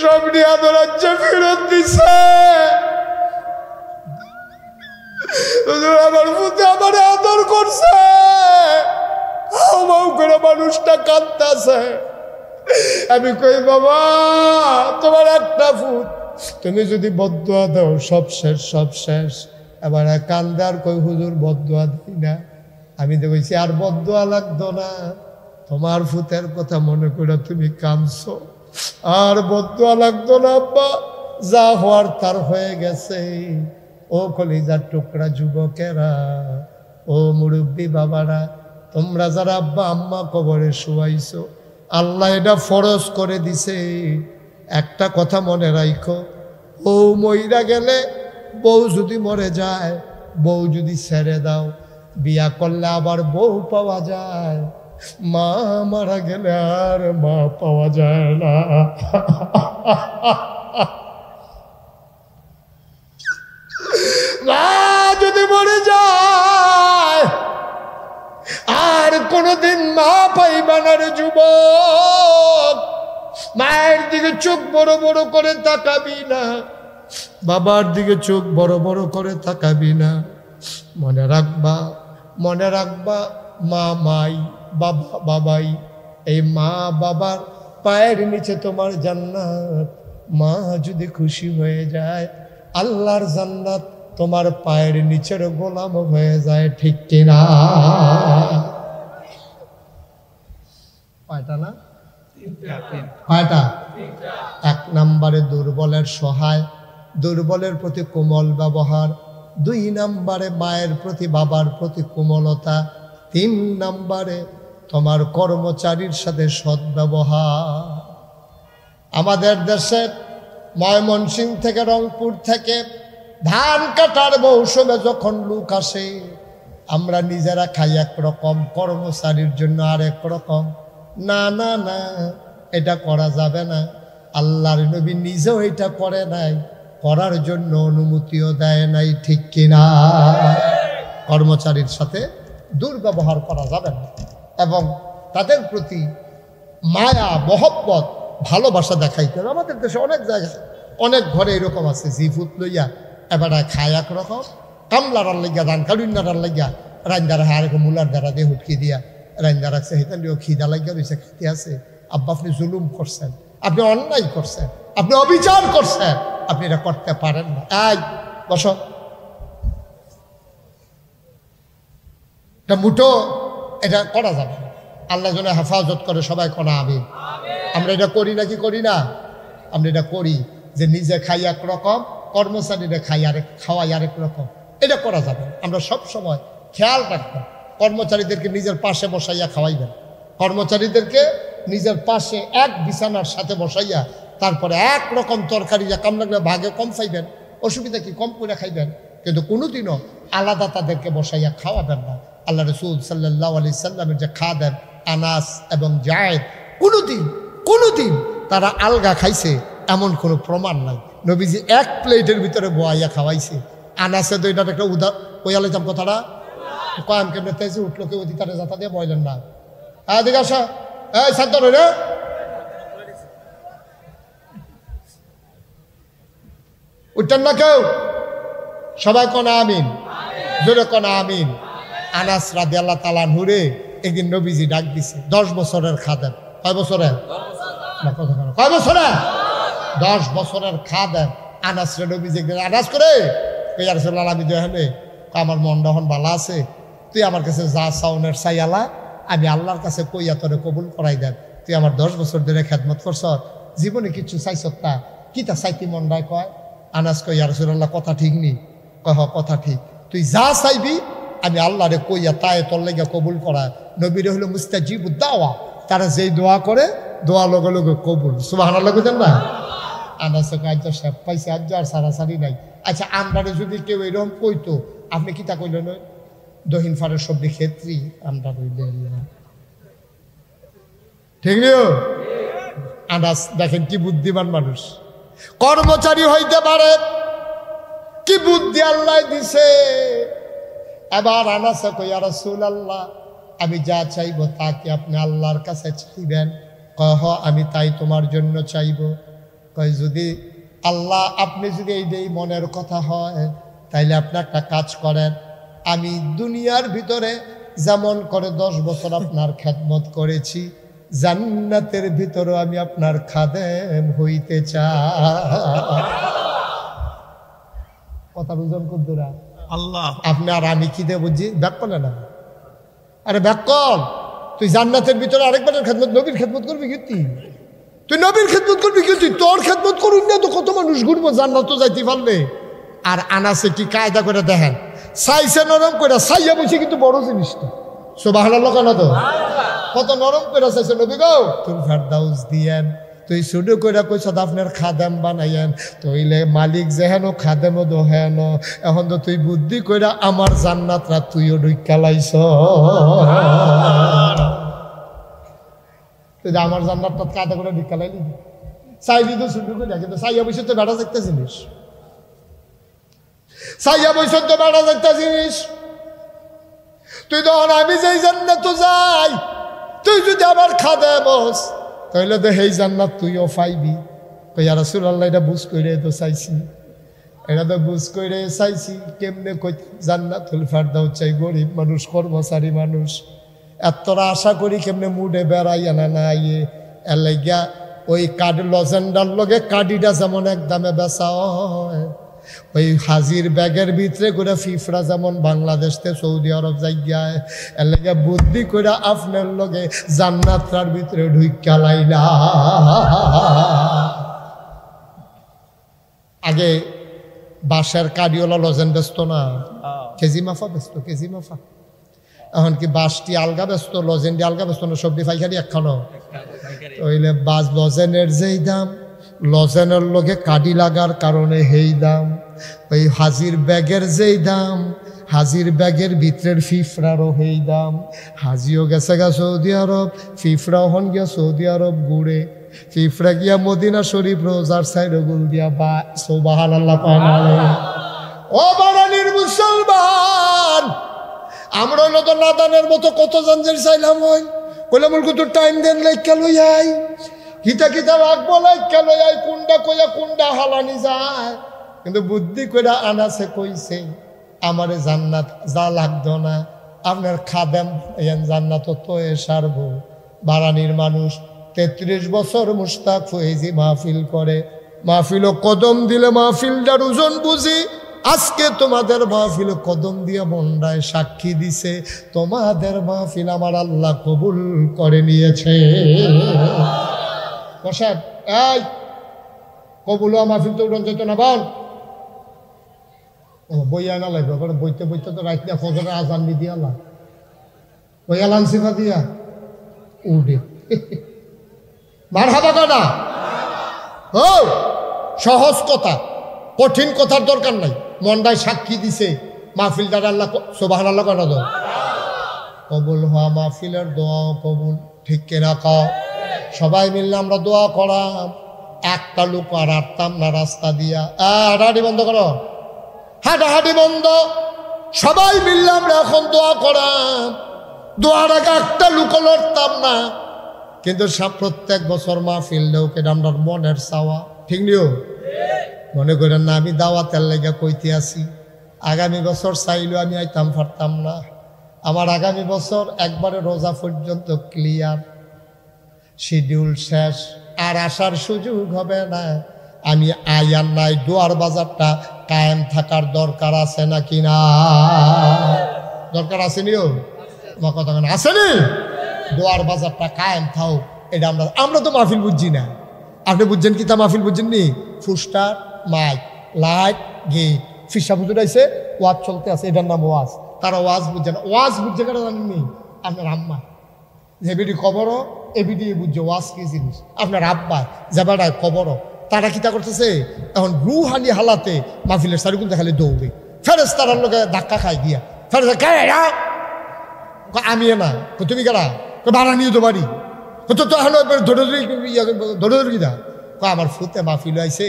সব নিয়ে আদর আচ্ছা ফেরত দিছে। আমার পুতে আমার আদর করছে, করে মানুষটা কাঁদতেছে। আমি কই বাবা তোমার একটা ফুট, তুমি যদি বদদুয়া দাও সব শেষ সব শেষ। এবার কান্দার কই হুজুর বদদুয়া দিই না। আমি তো কইছি আর বদদুয়া লাগতো না, তোমার ফুতের কথা মনে করে তুমি কাঁদছো, আর বদদুয়া লাগতো না আব্বা, যা হওয়ার তার হয়ে গেছে। ও কলিজার টুকরা যুবকেরা, ও মুরব্বী বাবারা, তোমরা যারা আব্বা আম্মা কবরে শুয়াইছো, আল্লাহ এটা ফরজ করে দিছে। একটা কথা মনে রাখো, বউ মইরা গেলে, বউ যদি মরে যায়, বউ যদি ছেড়ে দাও, বিয়া করলে আবার বউ পাওয়া যায়, মা মারা গেলে আর মা পাওয়া যায় না। মা যদি মরে যায় আর কোনদিন মা পাইবা না রে যুবক। মা দিকে চোখ বড় বড় করে তাকাবি না, বাবার দিকে চোখ বড় বড় করে তাকাবি না। মনে রাখবা, মনে রাখবা, মা মাই, বাবা বাবাই। এই মা বাবার পায়ের নিচে তোমার জান্নাত। মা যদি খুশি হয়ে যায়, আল্লাহর জান্নাত তোমার পায়ের নিচের গোলাম হয়ে যায়। ঠিক কিনা? কয়টা না? কয়টা? 1 নম্বরে দুর্বলের সহায়, দুর্বলের প্রতি কোমল ব্যবহার। 2 নম্বরে মায়ের প্রতি বাবার প্রতি কোমলতা। 3 নম্বরে তোমার কর্মচারীর সাথে সদ্ব্যবহার। আমাদের দেশে ময়মনসিংহ থেকে রংপুর থেকে ধান কাটার মৌসুমে যখন লোক আসে, আমরা নিজেরা খাই একরকম, কর্মচারীর জন্য আরেক রকম। না না না, এটা করা যাবে না। আল্লাহর নবী নিজেও এটা করে নাই, করার জন্য অনুমতিও দেয় নাই। ঠিক কিনা? কর্মচারীর সাথে দুর্ব্যবহার করা যাবে না এবং তাদের প্রতি মায়া মহব্বত ভালোবাসা দেখাইতে হবে। আমাদের দেশে অনেক জায়গায় অনেক ঘরে এরকম আছে, জিফুত লইয়া এবার খায় একরকম, কামলার লাগিয়া ধান কালুন্নার লাগিয়া রান্দার হারকম মূলার দ্বারা দিয়ে হুটকি দিয়া রান্দা রাখছে, হেতালিও খিদা লাগিয়া রয়েছে, খাইতে আছে। আব্বা আপনি জুলুম করছেন, আপনি অন্যায় করছেন, আপনি অবিচার করছেন, আপনি এটা করতে পারেন না। এই বসো, এটা মুঠো এটা করা যাবে না। আল্লাহ যেন হেফাজত করে, সবাই কোনা আমিন। আমরা এটা করি নাকি করি না? আমরা এটা করি যে নিজে খাই একরকম, কর্মচারীরা খাওয়াই আরেক রকম। এটা করা যাবে না। আমরা সব সময় খেয়াল রাখবেন, কর্মচারীদেরকে নিজের পাশে বসাইয়া খাওয়াইবেন, কর্মচারীদেরকে নিজের পাশে এক বিছানার সাথে বসাইয়া তারপরে একরকম তরকারি যা কাম লাগলে ভাগে কম খাইবেন, অসুবিধা কি, কম করে খাইবেন, কিন্তু কোনোদিনও আলাদা তাদেরকে বসাইয়া খাওয়াবেন না। আল্লাহ রসুল সাল্লাল্লাহু আলাইহি সাল্লামের যে খাদেম আনাস এবং জায়েদ, কোনোদিন তারা আলগা খাইছে এমন কোনো প্রমাণ নাই। নবীজি এক প্লেটের ভিতরে বয়াইয়া খাওয়াইছে। আনাসে তো এটার একটা ওয়ালাইতাম কথাটা কয়াম কেমনে তেজি উঠলো, কেউ তারা যাতা দিয়ে বললেন না। দিকে আসা, এই সাধ্য রে, উঠতেন না কেউ? সবাই কোনা আমিন, জোরে কোনা আমিন। আনাস রাদিয়াল্লাহু তাআলা আনহু-রে একদিন নবীজি ডাক দিছে। 10 বছরের খাদেম। কয় বছরের? কয় বছরের? 10 বছরের খাদেম আনাস রে নবীজি একদিন আনাস করে কই, ইয়া রাসূলুল্লাহ আমি দেখানে আমার মনটা হন ভালো আছে, তুই আমার কাছে যা চাউনের চাইয়ালা, আমি আল্লাহর কাছে কইয়া তোরে কবুল করাই দেন। তুই আমার 10 বছর ধরে খেদমত করছ, জীবনে কিছু চাইছত না, কি তা চাইতি মনটায়? কয় আনাস কই, ইয়া রাসূলুল্লাহ কথা ঠিক নি? কয় হ কথা ঠিক, তুই যা চাইবি আমি আল্লাহরে কইয়া তাই তোর লেগে কবুল করা। নবীরে হলো মুস্তাজিবুদ দাওয়া, তারা যেই দোয়া করে দোয়া লগে লগে কবুল। সুবহানাল্লাহ কইতেন না? আনাসে কয় আজ্জা সাহেব পাইছে, আজ্জা আর সারাসারি নাই। আচ্ছা আমরারে যদি কেউ এরকম কইতো, আপনি কি তা কইলেন? দহিন ফারের সবজি ক্ষেত্রী আমরা রইলেন না, ঠিক নিও। আনাস দেখেন কি বুদ্ধিমান মানুষ, কর্মচারী হইতে পারে, কি বুদ্ধি আল্লাহ দিছে। এবার আনাসে কই, ইয়া রাসূলুল্লাহ আমি যা চাইব তা কি আপনি আল্লাহর কাছে চাইবেন? কহ আমি তাই তোমার জন্য চাইব। কয় যদি আল্লাহ আপনি যদি এই মনের কথা হয়, তাইলে আপনি একটা কাজ করেন, আমি দুনিয়ার ভিতরে যেমন করে 10 বছর আপনার খেদমত করেছি, জান্নাতের ভিতরেও আমি আপনার খাদেম হইতে চাই। কথা বুঝুন কুদ্দুরা? আল্লাহ আপনি আর আমি কি দেব বুঝি? ব্যাক করলে না? আরে ব্যাক কর, তুই জান্নাতের ভিতরে আরেকবারের খেদমত, নবীর খেদমত করবি কি? তুই নবীর খেদমত করবি কি? তুই তোর খেদমত করুন না তো কত মানুষ ঘুরবো, জান্নাত তো যাইতে পারবে। আর আনাসে কি কায়দা করে দেখেন, চাইছে নরম করে, চাইয়া বলছে কিন্তু বড় জিনিসটা। সুবহানাল্লাহ কেন তো? কত নরম করে চাইছে নবী গো, তুই ফেরদাউস দিয়েন, তুই শুধু করে কইছ আপনার খাদেম বানাইয়েন, তইলে মালিক যেহেন খাদেমও দোহেন। এখন তো তুই বুদ্ধি কইরা আমার জান্নাতরা তুইও ঢুইকা লাইছ, তুই আমার জান্নাতটা কায়দা করে ঢুইকা লাইলি। চাইলি তো শুধু করে, কিন্তু চাইয়া বসে তো বেড়া দেখতে জিনিস, চাইয়া বসে তো বেড়া দেখতে জিনিস। তুই তখন আমি যেই জান্নাত যাই, তুই যদি আমার খাদেম হস, তাহলে তো সেই জান্নাত তুইও পাইবি। ইয়া রাসূলুল্লাহ এটা বুঝ কইরে তো চাইছি, এটা তো বুঝ কইরে চাইছি, কেমনে কই জান্নাতুল ফেরদাউস চাই, গরিব মানুষ, কর্মচারী মানুষ, এতটা আশা করি কেমনে মুডে বেড়াইয়া না ইয়ে এর লাগিয়া ওই কার্ড লজেন্ডার লগে কার্ডিটা যেমন এক দামে বেচা হয়, ওই হাজির ব্যাগের ভিতরে করে ফিফরা যেমন বাংলাদেশ থেকে সৌদি আরব যাইয়ায়, এর লাগে বুদ্ধি করে আপনার লগে জান্নাতটার ভিতরে ঢুইকা লাইলা। আগে বাঁশের কার্ডিওলা লজেন বেচতো না, কেজি মাফা বেচতো, কেজি মাফা। এখন কি বাঁশটি আলগা ব্যস্ত, লজেনটি আলগা ব্যস্ত না, সবজি পাইকারি একখানো ওইলে বাস লজেনের যেই দাম, লজেনের লগে কাডি লাগার কারণে হেই দাম, ওই হাজির ব্যাগের যেই দাম, হাজির ব্যাগের ভিতরের ফিফরারও হেই দাম। হাজিও গেছে গা সৌদি আরব, ফিফরাও হন গিয়া সৌদি আরব ঘুরে, ফিফরা গিয়া মদিনা শরীফ রোজার সাইডে গুল দিয়া বা সুবহানাল্লাহ পানালে। ও বানানির মুসলমান, আমরা তো নাদানের মতো কত জানজের চাইলাম, হয় কইলাম কত টাইম দেন লাইকা লই আই, কিতা কিতা রাখবো লাইকা লই আই, কোনটা কইয়া কোনটা হালানি যায়, কিন্তু বুদ্ধি কইরা আনাছে কইছে আমারে জান্নাত যা লাগতো না, আপনার খাদেম জান্নাত তো এ সারবো। বারানির মানুষ 33 বছর মুশতাক ফয়েজি মাহফিল করে, মাহফিলও কদম দিলে মাহফিলটার ওজন বুঝি। আজকে তোমাদের মাহফিল কদম দিয়া মন্ডায় সাক্ষী দিছে, তোমাদের মাহফিল আমার আল্লাহ কবুল করে নিয়েছে। বসাব এই কবুল মাহফিল তো উড়ন যেত না, বল বইয়া না লাগবে, বইতে বইতে তো রাইত না ফজরের আজান দিয়ে আলা বইয়া লানসিফা দিয়া উঠে মার হাবা কাটা। ও সহজ কথা, কঠিন কথার দরকার নাই, মন্ডায় সাক্ষী দিছে মাহফিলদার আল্লাহ সুবহানাল্লাহ করা দাও, কবুল হওয়া মাহফিলের দোয়াও কবুল, ঠিক কিনা কও? সবাই মিললে আমরা দোয়া করাম, একটা লোক আর আটতাম না রাস্তা দিয়া, হাঁটাহাঁটি বন্ধ করো, হাঁটাহাঁটি বন্ধ, সবাই মিললে আমরা এখন দোয়া করাম, দোয়ার আগে একটা লোক লড়তাম না, কিন্তু প্রত্যেক বছর মাহফিল দেও কেন আমরা মনের চাওয়া, ঠিক নিও? মনে করেন না আমি দাওয়াতের লেগে কইতে আসি, আগামী বছর চাইলেও আমি আইতাম পারতাম না, আমার আগামী বছর একবারে রোজা পর্যন্ত ক্লিয়ার, শিডিউল শেষ, আর আসার সুযোগ হবে না। আমি আয়ার নাই, দোয়ার বাজারটা কায়েম থাকার দরকার আছে নাকি না? দরকার আসেনিও? আমার কথা কেন আসেনি? দোয়ার বাজারটা কায়েম থাও, এটা আমরা তো মাহফিল বুঝছি না, আপনি বুঝছেন কি? তা মাহফিল বুঝছেন নি? ফুস্টার, মাইক, লাইট, গেট, ফিসা পুজো আইছে, ওয়াজ চলতে আছে, এটার নাম ওয়াজ। তারা ওয়াজ বুঝছে না, ওয়াজ বুঝছে কেন জানেননি? আপনার আম্মা যে বিডি কবরও এ বিডি বুঝছে ওয়াজ কি জিনিস, আপনার আব্বা যে বেড়ায় কবরও, তারা কিতা করতেছে এখন রুহানি হালাতে মাহফিলের সারিগুলো দেখালে দৌড়ে, ফেরেশতার লোকে ধাক্কা খাই দিয়া, ফেরেশতা আমি না, তুমি কারা ভাড়া নিয়ে তো বাড়ি তো এখন ধরে কিনা, আমার ফুতে মাহফিল আইছে,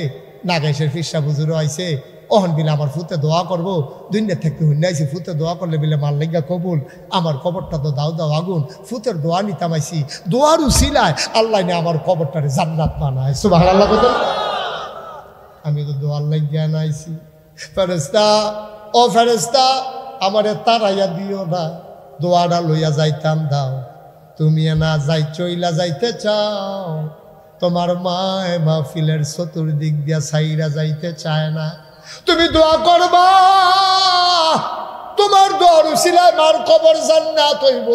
নাগাইশের ফিসা বুজুরও আইছে, অহন বিলে আমার ফুতে দোয়া করবো, দুনিয়া থেকে হুন্নাইছি, ফুতে দোয়া করলে বিলে মার লেগা কবুল, আমার কবরটা তো দাও দাও আগুন, ফুতের দোয়া নিতাম আইছি, দোয়ার উসিলায় আল্লাহ নে আমার কবরটারে জান্নাত বানায়, সুবহানাল্লাহ বলেন। আমি তো দোয়ার লাগিয়া নাইছি, ফেরেশতা ও ফেরেশতা আমারে তারাইয়া দিও না, দোয়াটা লইয়া যাইতাম দাও, তুমি না যাই চইলা যাইতে চাও, তোমার মায় মাহফিলের চতুর্দিক দিয়া ছাইরা যাইতে চায় না, তুমি দোয়া করবা তোমার দোয়ার উসিলায় মার কবর জান্নাত হইব,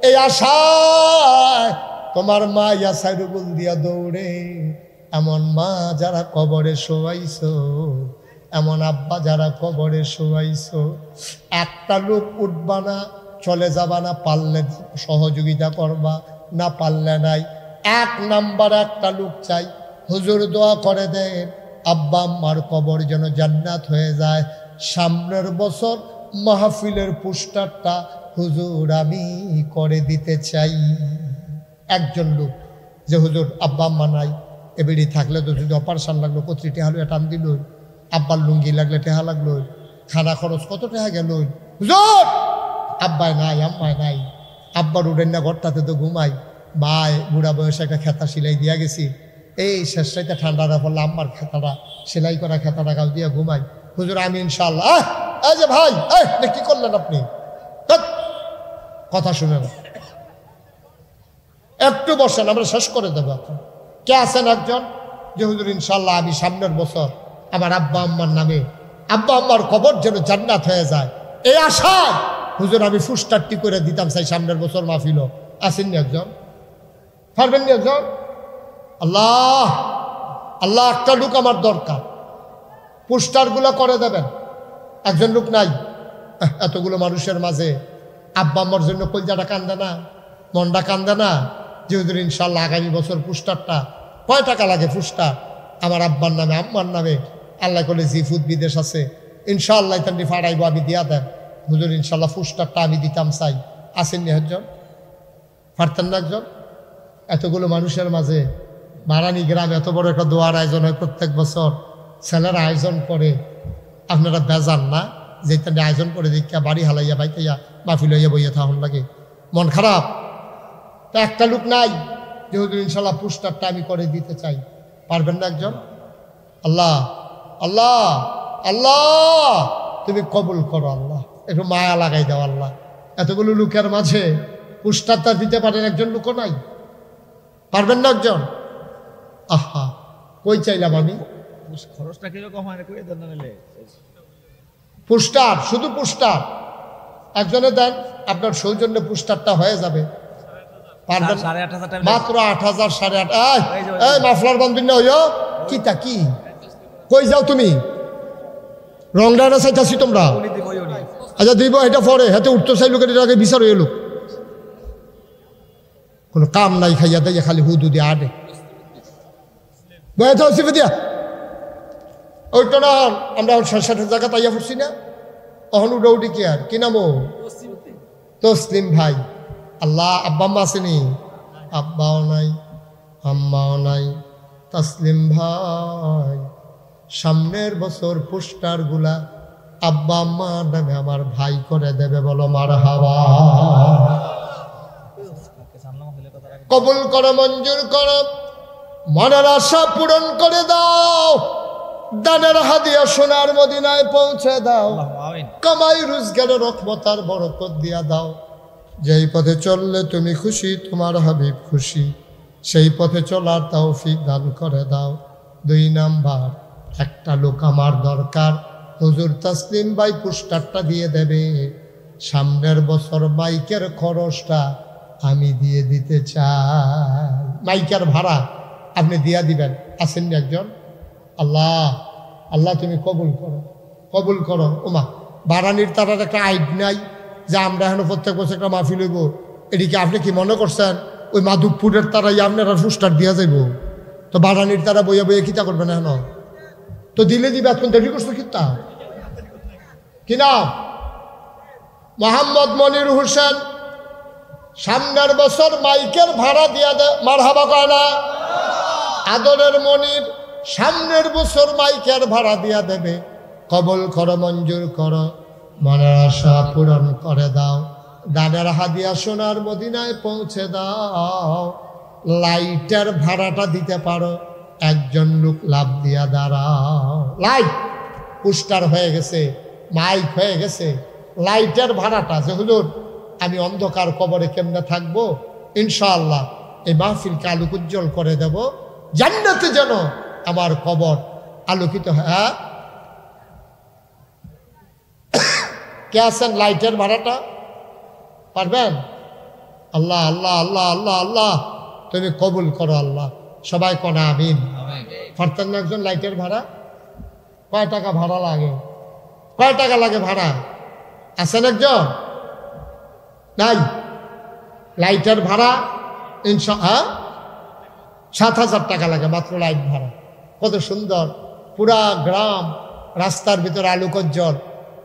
এই আশায় তোমার মা ইয়া সাইরুল দিয়া দৌড়ে। এমন মা যারা কবরে শোয়াইছো, এমন আব্বা যারা কবরে শোয়াইছো, একটা লোক উঠবা না, চলে যাবা না, পারলে সহযোগিতা করবা, না পারলে নাই। 1 নাম্বার একটা লোক চাই, হুজুর দোয়া করে দেন আব্বা আম্মার কবর যেন জান্নাত হয়ে যায়, সামনের বছর মাহফিলের পোস্টারটা হুজুর আমি করে দিতে চাই। একজন লোক যে হুজুর আব্বা আম্মা নাই, এবারে থাকলে তো যদি অপারেশন লাগলো, কত টেহা লইয়া টান দিল, আব্বার লুঙ্গি লাগলে টেহা লাগলো, খানা খরচ কত টেহা গেল, হুজুর আব্বাই নাই আম্মাই নাই, আব্বার উঠেন না ঘরটাতে তো ঘুমাই, মায় বুড়া বয়সে একটা খেতা সিলাই দিয়া গেছি, এই শেষ রাইতে ঠান্ডাটা পড়লে আম্মার খাতাটা সেলাই করা খাতাটা গাছ দিয়ে ঘুমাই। হুজুর আমি ইনশাআল্লাহ। এই যে ভাই, কি করলেন আপনি? কথা শুনে না, একটু বসেন, আমরা শেষ করে দেবো এখন। কে আছেন একজন যে হুজুর ইনশাআল্লাহ আমি সামনের বছর আমার আব্বা আম্মার নামে, আব্বা আম্মার কবর যেন জান্নাত হয়ে যায়, এই আশায় হুজুর আমি ফুস্টারটি করে দিতাম চাই সামনের বছর মাহফিল। আসেননি একজন? পারবেন নি একজন? আল্লাহ আল্লাহ, একটা লোক আমার দরকার, পোস্টারগুলো করে দেবেন। একজন লোক নাই? এতগুলো মানুষের মাঝে আব্বা আম্মার জন্য কলজাটা কান্দে না, মনটা কান্দে না যে হুজুর ইনশাআল্লাহ আগামী বছর পোস্টারটা কয় টাকা লাগে? পোস্টার আমার আব্বার নামে আম্মার নামে আল্লাহ করলে জিফুদ বিদেশ আছে ইনশাআল্লাহ তান্ডি ফাড়াইবো, আমি দিয়া দেন হুজুর ইনশাআল্লাহ পোস্টারটা আমি দিতাম চাই। আসেননি একজন? পারতেন না একজন? এতগুলো মানুষের মাঝে মারানি গ্রামে এত বড় একটা দোয়ার আয়োজন হয় প্রত্যেক বছর, ছেলেরা আয়োজন করে, আপনারা বেজান না যে তান্ডি আয়োজন করে দেখিয়া বাড়ি হালাইয়া বাইকাইয়া মাহফিল হইয়া বইয়া থাকুন লাগে? মন খারাপ? তা একটা লোক নাই যে হুজুর ইনশাআল্লাহ পোস্টারটা আমি করে দিতে চাই? পারবেন না একজন? আল্লাহ আল্লাহ আল্লাহ, তুমি কবুল করো আল্লাহ, একটু মায়া লাগাই দাও আল্লাহ। এতগুলো লোকের মাঝে পোস্টারটা দিতে পারেন একজন লোকও নাই? পারবেন না একজন? আহা, কই চাইলাম আমি? খরচটা কিরকম হয় কই দেন না? পোস্টার, শুধু পোস্টার একজনে দেন, আপনার সৌজন্যে পোস্টারটা হয়ে যাবে। পারবেন? মাত্র 8,000, 8,500। এই মাফলার বান্ধবী না হইও কিতা কি? কই যাও তুমি? রং ডানা চাইতাছি তোমরা? আচ্ছা দিব, এটা পরে হাতে উঠতে চাই লোকের আগে বিচার হয়ে লোক কোনো কাম নাই, খাইয়া দাইয়া খালি হুদু দিয়ে আডে বয়ে থাও সিফে দিয়া। ওইটা না আমরা 60,000 টাকা পাইয়া পড়ছি না, অহন উডা উঠি কি আর কি নামো? তসলিম ভাই। আল্লাহ, আব্বা আম্মা আসেনি? আব্বাও নাই আম্মাও নাই। তসলিম ভাই, সামনের বছর পোস্টারগুলা আব্বা আম্মার নামে আমার ভাই করে দেবে, বলো মারহাবা। কবুল করো, মঞ্জুর করো, মনের আশা পূরণ করে দাও, দানের হাদিয়া সোনার মদিনায় পৌঁছে দাও, কামাই রোজগারের রহমত আর বরকত দিয়া দাও। যেই পথে চললে তুমি খুশি, তোমার হাবিব খুশি, সেই পথে চলার তৌফিক দান করে দাও। 2 নাম্বার, একটা লোক আমার দরকার, হুজুর তসলিম ভাই পোস্টারটা দিয়ে দেবে, সামনের বছর মাইকের খরচটা আমি দিয়ে দিতে চাই। মাইকের ভাড়া আপনি দিয়া দিবেন। আসেননি একজন? আল্লাহ আল্লাহ, তুমি কবুল করো, কবুল করো। ওমা, বারানির তারার একটা আইড নাই যে আমরা এখন প্রত্যেক বছর একটা মাহফিল হইব, এদিকে আপনি কি মনে করছেন ওই মাধবপুরের তারাই আপনারা পোস্টার দিয়া যাইব? তো বারানির তারা বইয়া বইয়া কিতা করবেন এখন? তো দিলে দিবে, এখন দেরি করছো কিতা? কি নাম? মোহাম্মদ মনির হোসেন। সামনের বছর মাইকের ভাড়া দিয়া দে, মারহাবা কয় না? আদরের মনির সামনের বছর মাইকের ভাড়া দিয়া দেবে। কবুল করো, মঞ্জুর করো, মনের আশা পূরণ করে দাও, দানের হাদিয়া সোনার মদিনায় পৌঁছে দাও। লাইটের ভাড়াটা দিতে পারো, একজন লোক লাভ দিয়া দাঁড়াও। লাইট পোস্টার হয়ে গেছে, মাইক হয়ে গেছে, লাইটের ভাড়াটা যে হুজুর আমি অন্ধকার কবরে কেমনে থাকবো, ইনশাআল্লাহ এই মাহফিলকে আলোক উজ্জ্বল করে দেব, জান্নাতে যেন আমার কবর আলোকিত হয়। হ্যাঁ, কে আছেন? লাইটের ভাড়াটা পারবেন? আল্লাহ আল্লাহ আল্লাহ আল্লাহ আল্লাহ, তুমি কবুল করো আল্লাহ। সবাই কনা আমিন। পারতেন না একজন লাইটের ভাড়া? কয় টাকা ভাড়া লাগে? কয় টাকা লাগে ভাড়া? আছেন একজন? নাই? লাইটের ভাড়া হ্যাঁ 7,000 টাকা লাগে মাত্র লাইট ভাড়া। কত সুন্দর পুরা গ্রাম, রাস্তার ভিতরে আলোকোজ্জ্বল।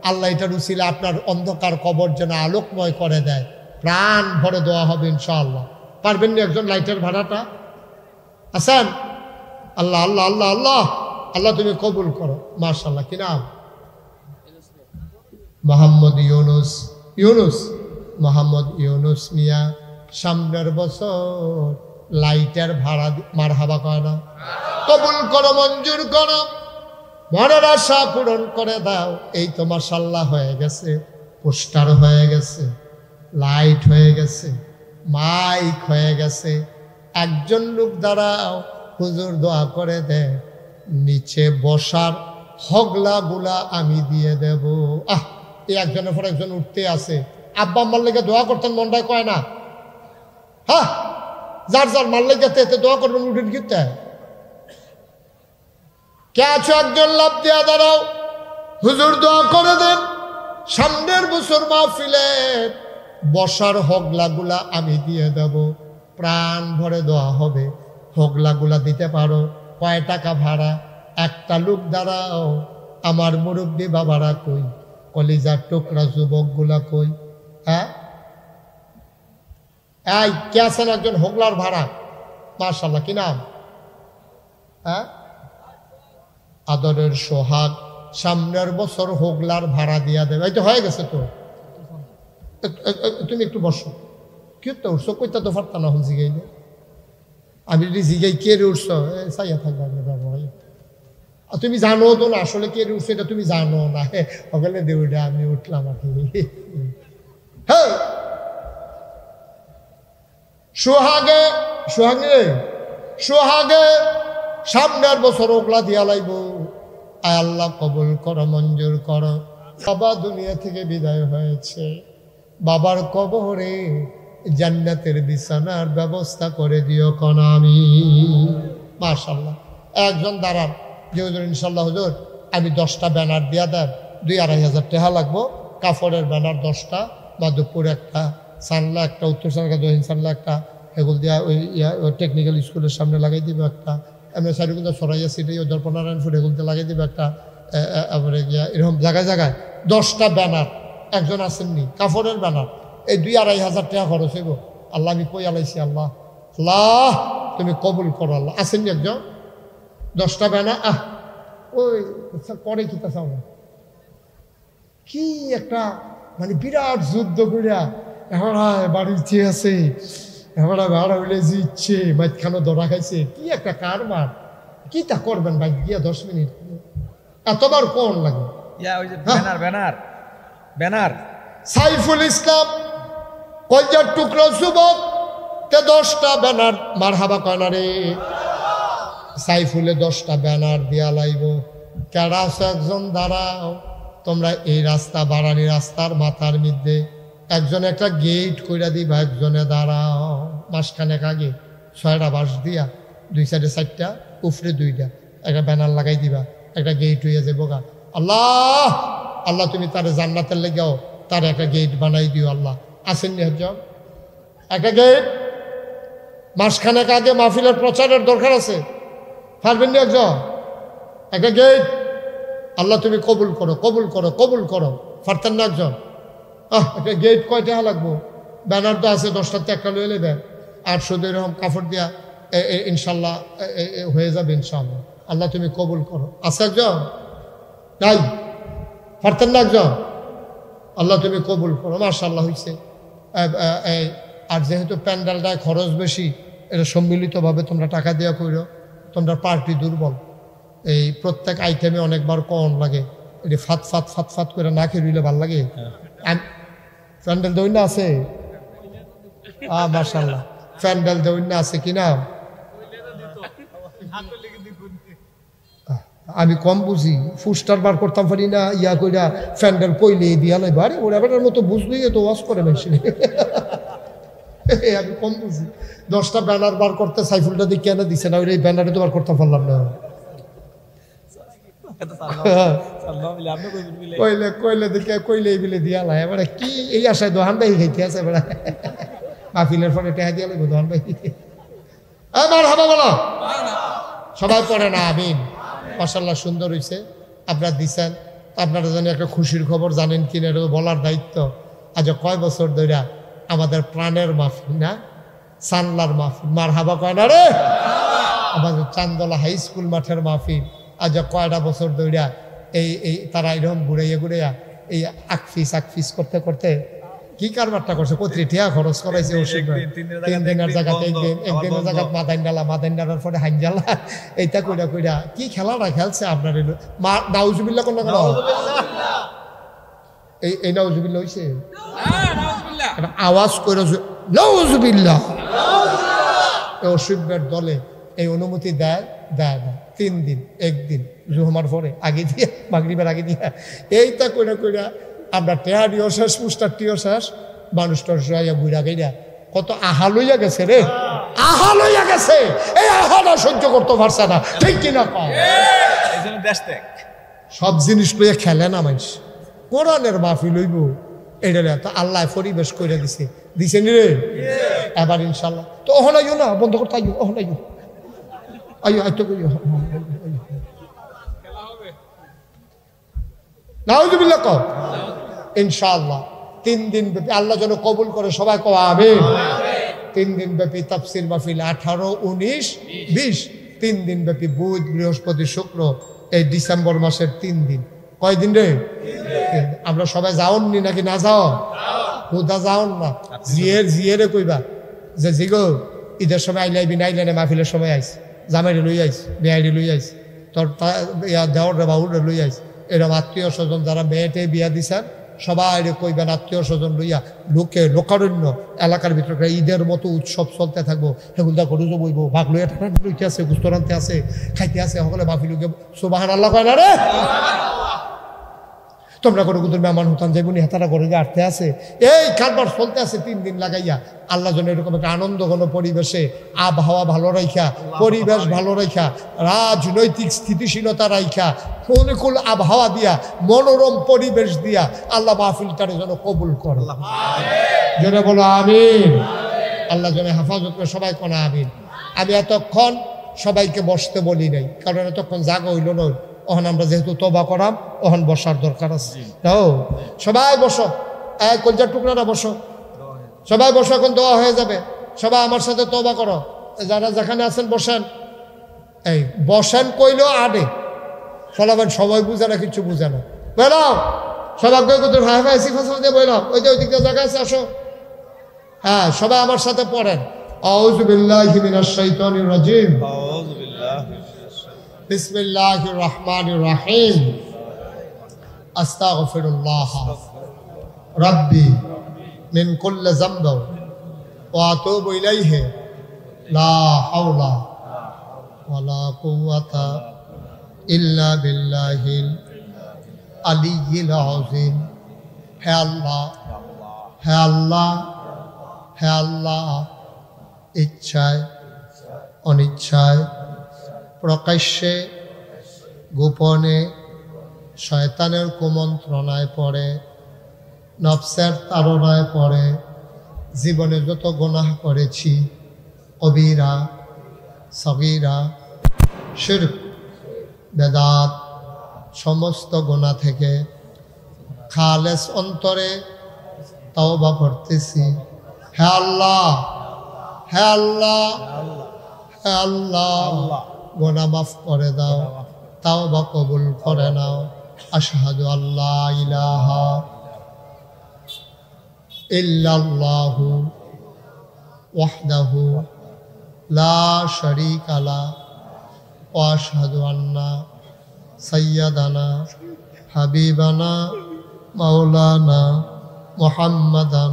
আল্লাহ এটার উসিলে আপনার অন্ধকার কবর যেন আলোকময় করে দেয়, প্রাণ ভরে দেওয়া হবে ইনশাআল্লাহ। পারবেন না একজন লাইটের ভাড়াটা? আছেন? আল্লাহ আল্লাহ আল্লাহ আল্লাহ আল্লাহ, তুমি কবুল করো। মাশাআল্লাহ, কি নাম? মোহাম্মদ ইউনুস। ইউনুস, মোহাম্মদ ইউনুস মিয়া সামনের বছর লাইটের ভাড়া মারহাবা কয় না? কবুল করো, মঞ্জুর করো, মনের আশা পূরণ করে দাও। এই তো মাশাআল্লাহ হয়ে গেছে, পোস্টার হয়ে গেছে, লাইট হয়ে গেছে, মাইক হয়ে গেছে। একজন লোক দাঁড়াও, হুজুর দোয়া করে দেয়, নিচে বসার হগলাগুলা আমি দিয়ে দেব। এই একজনের পর একজন উঠতে আছে। আব্বা আম্মার লেগে দোয়া করতেন, মনটায় কয় না? হ্যাঁ, যার যার মার লেগে এতে দোয়া করবেন, উঠেন কিনতে কে আছো? একজন লাভ দিয়া দাঁড়াও, হুজুর দোয়া করে দেন, সামনের বছর মাহফিলে বসার হগলাগুলা আমি দিয়ে দেব। প্রাণ ভরে দোয়া হবে। হগলাগুলা দিতে পারো? কয় টাকা ভাড়া? একটা লোক দাঁড়াও, আমার মুরব্বী বাবারা কই, কলিজার টুকরা যুবকগুলা কই? হ্যাঁ, এই কে আছেন একজন হোগলার ভাড়া? মাশাআল্লাহ, কি নাম? হ্যাঁ, আদরের সোহাগ, সামনের বছর হোগলার ভাড়া দিয়া দেবে। এই তো হয়ে গেছে তো, তুমি একটু বসো। কি তো উঠছো? কইতা তো পারতা না, জিগাইলে আমি যদি জিগাই কে রে উঠছ, চাইয়া থাকবে। তুমি জানো তো না আসলে কে রে উঠছো, এটা তুমি জানো না। ওখানে দেউটা আমি উঠলাম আর কি। হ্যাঁ, সোহাগে সোহাগে সোহাগে সামনের বছর ওগলা দিয়া লাইব। আয় আল্লাহ কবুল করো, মঞ্জুর করো। বাবা দুনিয়া থেকে বিদায় হয়েছে, বাবার কবরে জান্নাতের বিছানার ব্যবস্থা করে দিও কোন আমি। মাশাআল্লাহ। একজন দাঁড়ান যে হুজুর ইনশাল্লাহ হুজুর আমি 10টা ব্যানার দিয়া দেন, 2-2,500 টাকা লাগবো। কাপড়ের ব্যানার 10টা, মাধবপুর একটা, সানলা একটা, উত্তর সানলা, দক্ষিণ সানলা একটা, এগুলো দিয়া ওই টেকনিক্যাল স্কুলের সামনে লাগাই দিব একটা, এমনি সাইডগুলো সরাইয়া সিটে ওই দর্পনারায়ণপুর এগুলোতে লাগাই দিব একটা, তারপরে গিয়া এরকম জায়গায় জায়গায় 10টা ব্যানার। একজন আসেননি, কাপড়ের ব্যানার, এই 2-2,500 টাকা খরচ হইব। আল্লাহ আমি কই আলাইছি, আল্লাহ আল্লাহ তুমি কবুল করো। আল্লাহ আসেননি একজন? 10টা ব্যানার। ওই পরে কি তা চাও কি একটা মানে বিরাট যুদ্ধ করিয়া এখন বাড়ির চেয়ে আছে, এখন ভাড়া হইলে যে ইচ্ছে মাঝখানে ধরা খাইছে, কি একটা কারবার। কি তা করবেন ভাই গিয়া 10 মিনিট এতবার কোন লাগে? ব্যানার সাইফুল ইসলাম কলজার টুকরো যুবক, তে 10টা ব্যানার মারহাবা কয়না রে। সাইফুলে 10টা ব্যানার দিয়া লাইব। কেডা আছো একজন দাঁড়াও, তোমরা এই রাস্তা বাড়ানি রাস্তার মাথার মধ্যে একজন একটা গেট কইরা দিবা, একজনে দাঁড়াও। মাসখানেক আগে 6টা বাঁশ দিয়া 2 সাইডে 4টা, উপরে 2টা, একটা ব্যানার লাগাই দিবা, একটা গেট হইয়া যাবো গা। আল্লাহ আল্লাহ তুমি তার জান্নাতের লেগেও তার একটা গেট বানাই দিও। আল্লাহ আসেননি একজন? একটা গেট মাসখানেক আগে মাহফিলের প্রচারের দরকার আছে, পারবেন না একজন? একটা গেট আল্লাহ তুমি কবুল করো, কবুল করো, কবুল করো। পারতেন না একজন? একটা গেট কয় টাকা লাগবো? ব্যানার তো আছে 10টাতে একটা লয়ে নেবেন, আর শুধু এরকম কাপড় দিয়া ইনশাল্লাহ হয়ে যাবে ইনশাল্লাহ। আল্লাহ তুমি কবুল করো। আছে একজন? নাই? পারতেন না একজন? আল্লাহ তুমি কবুল করো। মাশাআল্লাহ হয়েছে। আর যেহেতু প্যান্ডেলটায় খরচ বেশি, এটা সম্মিলিতভাবে তোমরা টাকা দেওয়া করো। তোমরা পার্টি দুর্বল, এই প্রত্যেক আইটেমে অনেকবার কম লাগে, এটি ফাত ফাত ফাত ফাত করে না খেয়ে রইলে ভাল লাগে। প্যান্ডেল দৌড় আছে? মাশাআল্লাহ, প্যান্ডেল দৌড় আছে কিনা? আমি কম বুঝি, ফুস্টার বার করতাম পারি না, ইয়া কইরা প্যান্ডেল কইলে দিয়া নাই বারে ওরা বেটার মতো বুঝবি তো ওয়াশ করে মেশিন। আমি কম বুঝি। 10টা ব্যানার বার করতে সাইফুলটা দিয়ে কেন দিছে না, ওই ব্যানারে তো বার করতে পারলাম না। কইলে কইলে দেখে কইলে এই বিলে দিয়া লাই এবারে কি এই আশায় দোহান ভাই খাইতে আছে এবার মাহফিলের পরে টেহা দিয়া লাগবে দোহান ভাই। আমার হাবা বলো সবাই পড়ে না আমিন। মাশাআল্লাহ সুন্দর হয়েছে, আপনারা দিচ্ছেন। আপনারা জানি একটা খুশির খবর জানেন কিনা এটা বলার দায়িত্ব। আজ কয় বছর ধরে আমাদের প্রাণের মাহফিল না, সানলার মাহফিল, মার হাবা কয় না রে, আমাদের চান্দলা হাই স্কুল মাঠের মাহফিল আজ কয়টা বছর ধরে এই তারা এরকম ঘুরাইয়া ঘুরাইয়া এই আকফিস করতে করতে কি কারবারটা করছে কত্রি টিয়া খরচ করাইছে ওষুধ 3 দিনের জায়গাতে একদিনের জায়গাত মাদাইন ডালার পরে হাইনজালা এইটা কইরা কি খেলাটা খেলছে আপনার নাউজুবিল্লাহ কোন না এই নাউজুবিল্লাহ হইছে আওয়াজ করে নাউজুবিল্লাহ অসুবিধার দলে এই অনুমতি দেয় না 3 দিন একদিন জুহমার পরে আগে দিয়া মাগরিবের আগে দিয়া এইটা কইরা আমরা টেহারিও শেষ পুস্টারটিও শেষ মানুষ টর্সাইয়া বুড়া গেইয়া কত আহা লইয়া গেছে রে আহা লইয়া গেছে এই আহাটা সহ্য করতে পারছে না ঠিক কিনা কম সব জিনিস লইয়া খেলে না মানুষ কোরআনের মাহফিল লইব এটা তো আল্লাহ পরিবেশ করে দিছে নি রে এবার ইনশাল্লাহ তো অহনাইও না বন্ধ করতে আইও অহনাইও আইও আইতো কইও নাউজুবিল্লাহ কও ইনশাআল্লাহ 3 দিন ব্যাপী আল্লাহ যেন কবুল করে সবাই কও আমিন 3 দিন ব্যাপী তাফসীর মাহফিল 18 19 20 3 দিন ব্যাপী বুধ বৃহস্পতি শুক্র এই ডিসেম্বর মাসের 3 দিন কয় দিন রে আমরা সবাই যাওননি নাকি না যাও হুদা যাওন না জিয়েরে কইবা যে জিগো ঈদের সময় আইলাইবি না আইলে মাহফিলের সময় আইস জামাইরে লই আইস বেআইরে লই আইস তোর দেওয়ার বাউরে লই আইস এরকম আত্মীয় স্বজন যারা মেয়েটে বিয়া দিছেন সবাই কইবেন আত্মীয় স্বজন লইয়া লোকারণ্য এলাকার ভিতরে ঈদের মতো উৎসব চলতে থাকবো সেগুলো গরুজ বইব ভাগ লইয়া ঠান্ডা লইতে আছে গুস্তরান্তে আছে খাইতে আছে সকলে মাহফিল সুবহানাল্লাহ কয় না রে তোমরা কোনো কুতুর মেহমান হতান যাইবনি হেতারা করে আটতে আছে এই কারবার চলতে আছে 3 দিন লাগাইয়া আল্লাহ যেন এরকম একটা আনন্দ ঘন পরিবেশে আবহাওয়া ভালো রাইখা পরিবেশ ভালো রাইখা রাজনৈতিক স্থিতিশীলতা রাইখা অনুকূল আবহাওয়া দিয়া মনোরম পরিবেশ দিয়া আল্লাহ মাহফিলটারে যেন কবুল করে যেন বলো আমিন আল্লাহ যেন হেফাজত করে সবাই কোনা আমিন আমি এতক্ষণ সবাইকে বসতে বলি নাই কারণ এতক্ষণ জাগা হইল নয় ওখান আমরা যেহেতু তবা করাম ওখান বসার দরকার আছে সবাই বসো এক কলজার টুকরাটা বসো সবাই বসো এখন দোয়া হয়ে যাবে সবাই আমার সাথে তবা করো যারা যেখানে আছেন বসেন এই বসেন কইলেও আডে চলাবেন সবাই বুঝে না কিছু বুঝে না বললাম সবাইকে হাই ফাই সিফাস দিয়ে বললাম ওই যে ওই দিকটা জায়গা আছে আসো হ্যাঁ সবাই আমার সাথে পড়েন আউযু বিল্লাহি মিনাশ শাইতানির রাজিম বিসমিল্লাহির রহমানির রহিম আস্তাগফিরুল্লাহ রাব্বি মিন কুল্লি যামব ওয়া আতুবু ইলাইহি লা হাওলা ওয়ালা কুওয়াতা ইল্লা বিল্লাহিল আলিয়্যিল আযীম হে আল্লাহ হে আল্লাহ হে আল্লাহ ইচ্ছায় অনিচ্ছায় প্রকাশ্যে গোপনে শয়তানের কুমন্ত্রণায় পড়ে নফসের তাড়নায় পড়ে জীবনে যত গুনাহ করেছি কবিরা সগীরা শিরক বেদাত সমস্ত গুনাহ থেকে খালেস অন্তরে তওবা করতেছি হে আল্লাহ হে আল্লাহ হে আল্লাহ গুনাহ মাফ করে দাও তওবা কবুল করে নাও আশহাদু আল্লা ইলাহা ইল্লাল্লাহু ওয়াহদাহু লা শারীকা লা ওয়া আশহাদু আন্না সাইয়্যিদানা হাবিবানা মাওলানা মুহাম্মাদান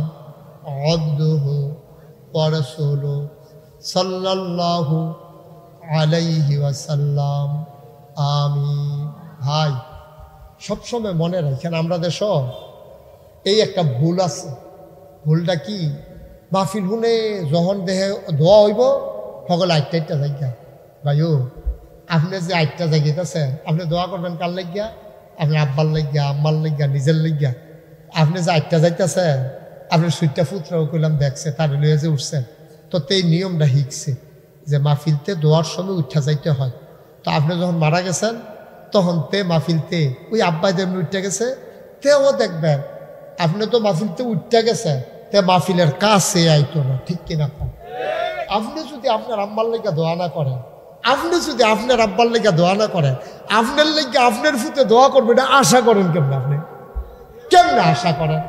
আবদুহু ওয়া রাসূলুহু সাল্লাল্লাহু আলাইহি ওয়াসাল্লাম আমিন। ভাই সবসময় মনে রাখেন আমরা দেশ এই একটা ভুল আছে ভুলটা কি মাহফিল হুনে যখন দেহে দোয়া হইব সকল আটটা জায়গা ভাইও আপনি যে আটটা জায়গাতেছেন আপনি দোয়া করবেন কার লাগিয়া আপনি আব্বার লাগিয়া আম্মার লাগিয়া নিজের লাগিয়া আপনি যে আটটা যাইতেছেন আপনি সুইটটা ফুটরাও করলাম দেখছে তার লইয়া যে উঠছেন তো এই নিয়মটা শিখছে যে মাহফিলতে দোয়ার সময় উঠা যাইতে হয় তো আপনি যখন মারা গেছেন তখন মাহফিলতে ওই আব্বাই যেমনি উঠতে গেছে তেও দেখবেন আপনি তো মাহফিলতে উঠতে গেছেন মাহফিলের কাছে আইতো না ঠিক কিনা কম আপনি যদি আপনার আম্মার লেগে দোয়া না করেন আপনি যদি আপনার আব্বার লেগে দোয়া না করেন আপনার লেগে আপনার ফুতে দোয়া করবে এটা আশা করেন কেমন আপনি কেমনে আশা করেন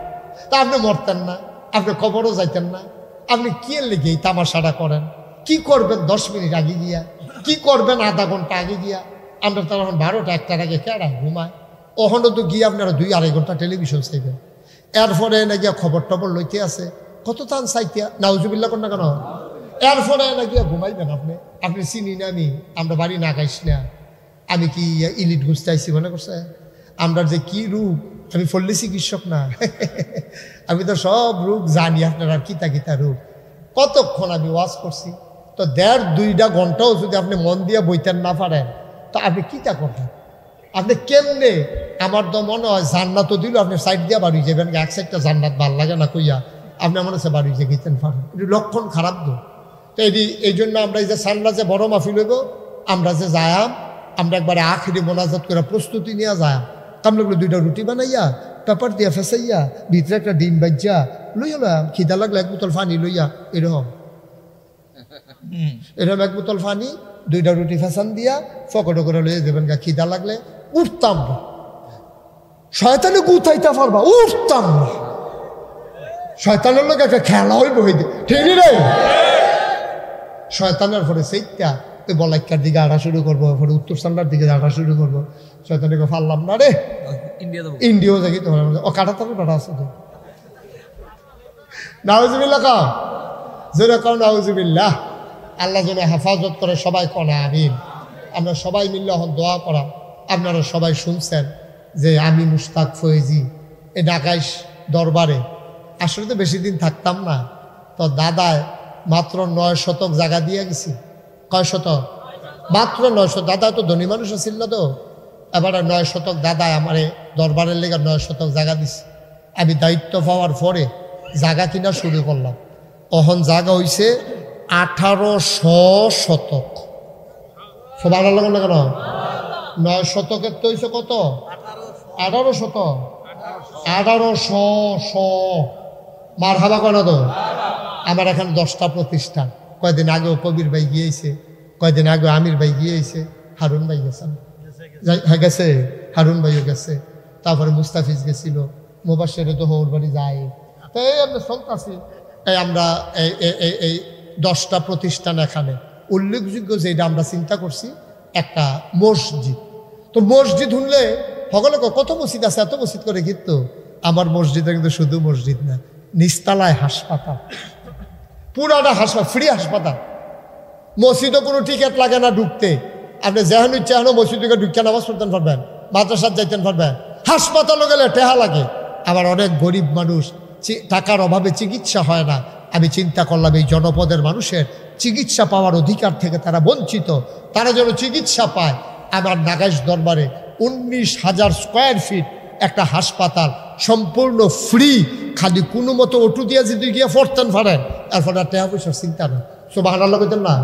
তা আপনি মরতেন না, আপনি কবরও যাইতেন না, আপনি কি লেগে এই তামাশাটা করেন? কি করবেন 10 মিনিট আগে গিয়া, কি করবেন আধা ঘন্টা আগে গিয়া? আমরা তো এখন 12টা 1টার আগে কেডা ঘুমায়? ওখানে তো গিয়ে আপনারা 2-2.5 ঘন্টা টেলিভিশন চাইবেন, এরপরে এনে গিয়া খবর টবর লইতে আছে, কত টান চাইতিয়া নাউজুবিল্লাহ কর না কেন? এরপরে এনে গিয়া ঘুমাইবেন আপনি। আপনি চিনি না আমি, আমরা বাড়ি না খাইস না, আমি কি ইলিট ঘুরতে আইসি মনে করছে? আমরা যে কি রূপ, আমি ফল্লি চিকিৎসক না আমি তো সব রূপ জানি, আপনার আর কিতা কিতা রূপ। কতক্ষণ আমি ওয়াজ করছি, তো 1.5-2 ঘন্টাও যদি আপনি মন দিয়ে বইতেন না পারেন, তো আপনি কিতা করবেন? আপনি কেমনে? আমার তো মনে হয় জান্নাত দিল, আপনি সাইড দিয়ে বাড়ি যাবেন, এক সাইডটা জান্নাত ভাল লাগে না কইয়া আপনি আমার কাছে বাড়ি যে গেতেন পারেন, এটি লক্ষণ খারাপ তো। তো এই জন্য আমরা এই যে সান্না যে বড় মাহফিল হইব, আমরা যে যায়াম, আমরা একবারে আখিরি মোনাজাত করে প্রস্তুতি নিয়ে যায়াম। কামলাগুলো 2টা রুটি বানাইয়া পেপার দিয়া ফেসাইয়া ভিতরে একটা ডিম বাজ্যা লইয়া লয়াম, খিদা লাগলে 1 বোতল পানি লইয়া, এরকম 1 বোতল পানি 2টা রুটি ফেসান দিয়া ফকটো করে লইয়া দেবেন। গা খিদা লাগলে উঠতাম না, শয়তানে গুতাইতে পারবা, উঠতাম না, শয়তানের লোক একটা খেলা হইব, ঠিক রে? শয়তানের পরে সেইটা ওই বলাইকার দিকে আড়া শুরু করবো, পরে উত্তর সান্ডার দিকে আড়া শুরু করবো। শয়তানকে ফাললাম না রে, ইন্ডিয়াও যাই তোমার ও কাটা তবে কাটা আছে তো। নাউজুবিল্লাহ কাও, জোরে কাও নাউজুবিল্লাহ। আল্লাহ যেন হেফাজত করে, সবাই কনা আমিন। আমরা সবাই মিললে এখন দোয়া করা। আপনারা সবাই শুনছেন যে আমি মুশতাক ফয়েজি এই ঢাকাইশ দরবারে আসলে তো বেশি দিন থাকতাম না, তো দাদায় মাত্র 9 শতক জায়গা দিয়ে গেছি। কয় শতক? মাত্র 9 শতক। দাদা তো ধনী মানুষ ছিল না, তো এবারে 9 শতক দাদায় আমার দরবারের লেগে 9 শতক জায়গা দিছে। আমি দায়িত্ব পাওয়ার পরে জায়গা কিনা শুরু করলাম। তখন জায়গা হইছে 1800 শতক। সবাই লাগলো না কেন? 9 শতকের তো হইছে কত? 18 শতক। 1800 মার হাবা কেন তো? আমার এখানে 10টা প্রতিষ্ঠান। কয়দিন আগেও কবির ভাই গিয়েছে, কয়দিন আগে আমির ভাই গিয়েছে, হারুন ভাই গেছেন, গেছে, হারুন ভাইও গেছে, তারপরে মুস্তাফিজ গেছিল, মুবাশশির তো হৌর বাড়ি যায়। তো এই আমরা চলতেছি, এই আমরা এই 10টা প্রতিষ্ঠান এখানে। উল্লেখযোগ্য যেটা আমরা চিন্তা করছি, একটা মসজিদ। তো মসজিদ শুনলে সকলে কত মসজিদ আছে, এত মসজিদ করে, কিন্তু আমার মসজিদে কিন্তু শুধু মসজিদ না, নিচতলায় হাসপাতাল, পুরাটা হাসপাতাল, ফ্রি হাসপাতাল। মসজিদও কোনো টিকিট লাগে না ঢুকতে। আপনি যেহেন ইচ্ছা হেন মসজিদে ঢুকে নামাজ পড়তেন পারবেন, মাদ্রাসার যাইতেন পারবেন। হাসপাতালও গেলে টেহা লাগে। আবার অনেক গরিব মানুষ, টাকার অভাবে চিকিৎসা হয় না। আমি চিন্তা করলাম এই জনপদের মানুষের চিকিৎসা পাওয়ার অধিকার থেকে তারা বঞ্চিত, তারা যেন চিকিৎসা পায়। আমার নাগাইশ দরবারে 19,000 স্কোয়ার ফিট একটা হাসপাতাল, সম্পূর্ণ ফ্রি। খালি কোনো মতো অটু দিয়ে যদি গিয়ে পড়তেন পারেন, এরপর আর টাকা পয়সার চিন্তা নেই। সুবহানাল্লাহ কইতেন না?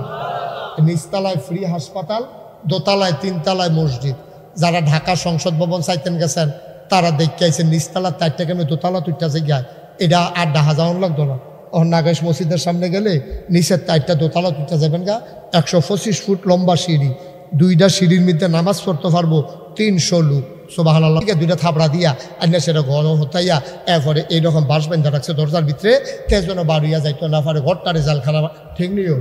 নিচতলায় ফ্রি হাসপাতাল, দোতলায় 3তলায় মসজিদ। যারা ঢাকা সংসদ ভবন চাইতেন গেছেন, তারা দেখে আইসেন নিচতলা 4টা কেন দোতলা 2টা জায়গায়, এটা আর ঢাকা যাওয়ার লাগতো না। ওর নাগাইশ মসজিদের সামনে গেলে নিচের 4টা দোতলা 2টা যাবেন গা, 125 ফুট লম্বা সিঁড়ি, 2টা সিঁড়ির মধ্যে নামাজ পড়তে পারবো 300 লোক। সুবহানাল্লাহ। 2টা থাপড়া দিয়া আইনা সেটা ঘর হতাইয়া এরপরে এইরকম বাস বেঁধে রাখছে দরজার ভিতরে, কে যেন বাড়িয়া যাইতো না পারে, ঘরটা রেজাল্ট খারাপ। ঠিক নিও,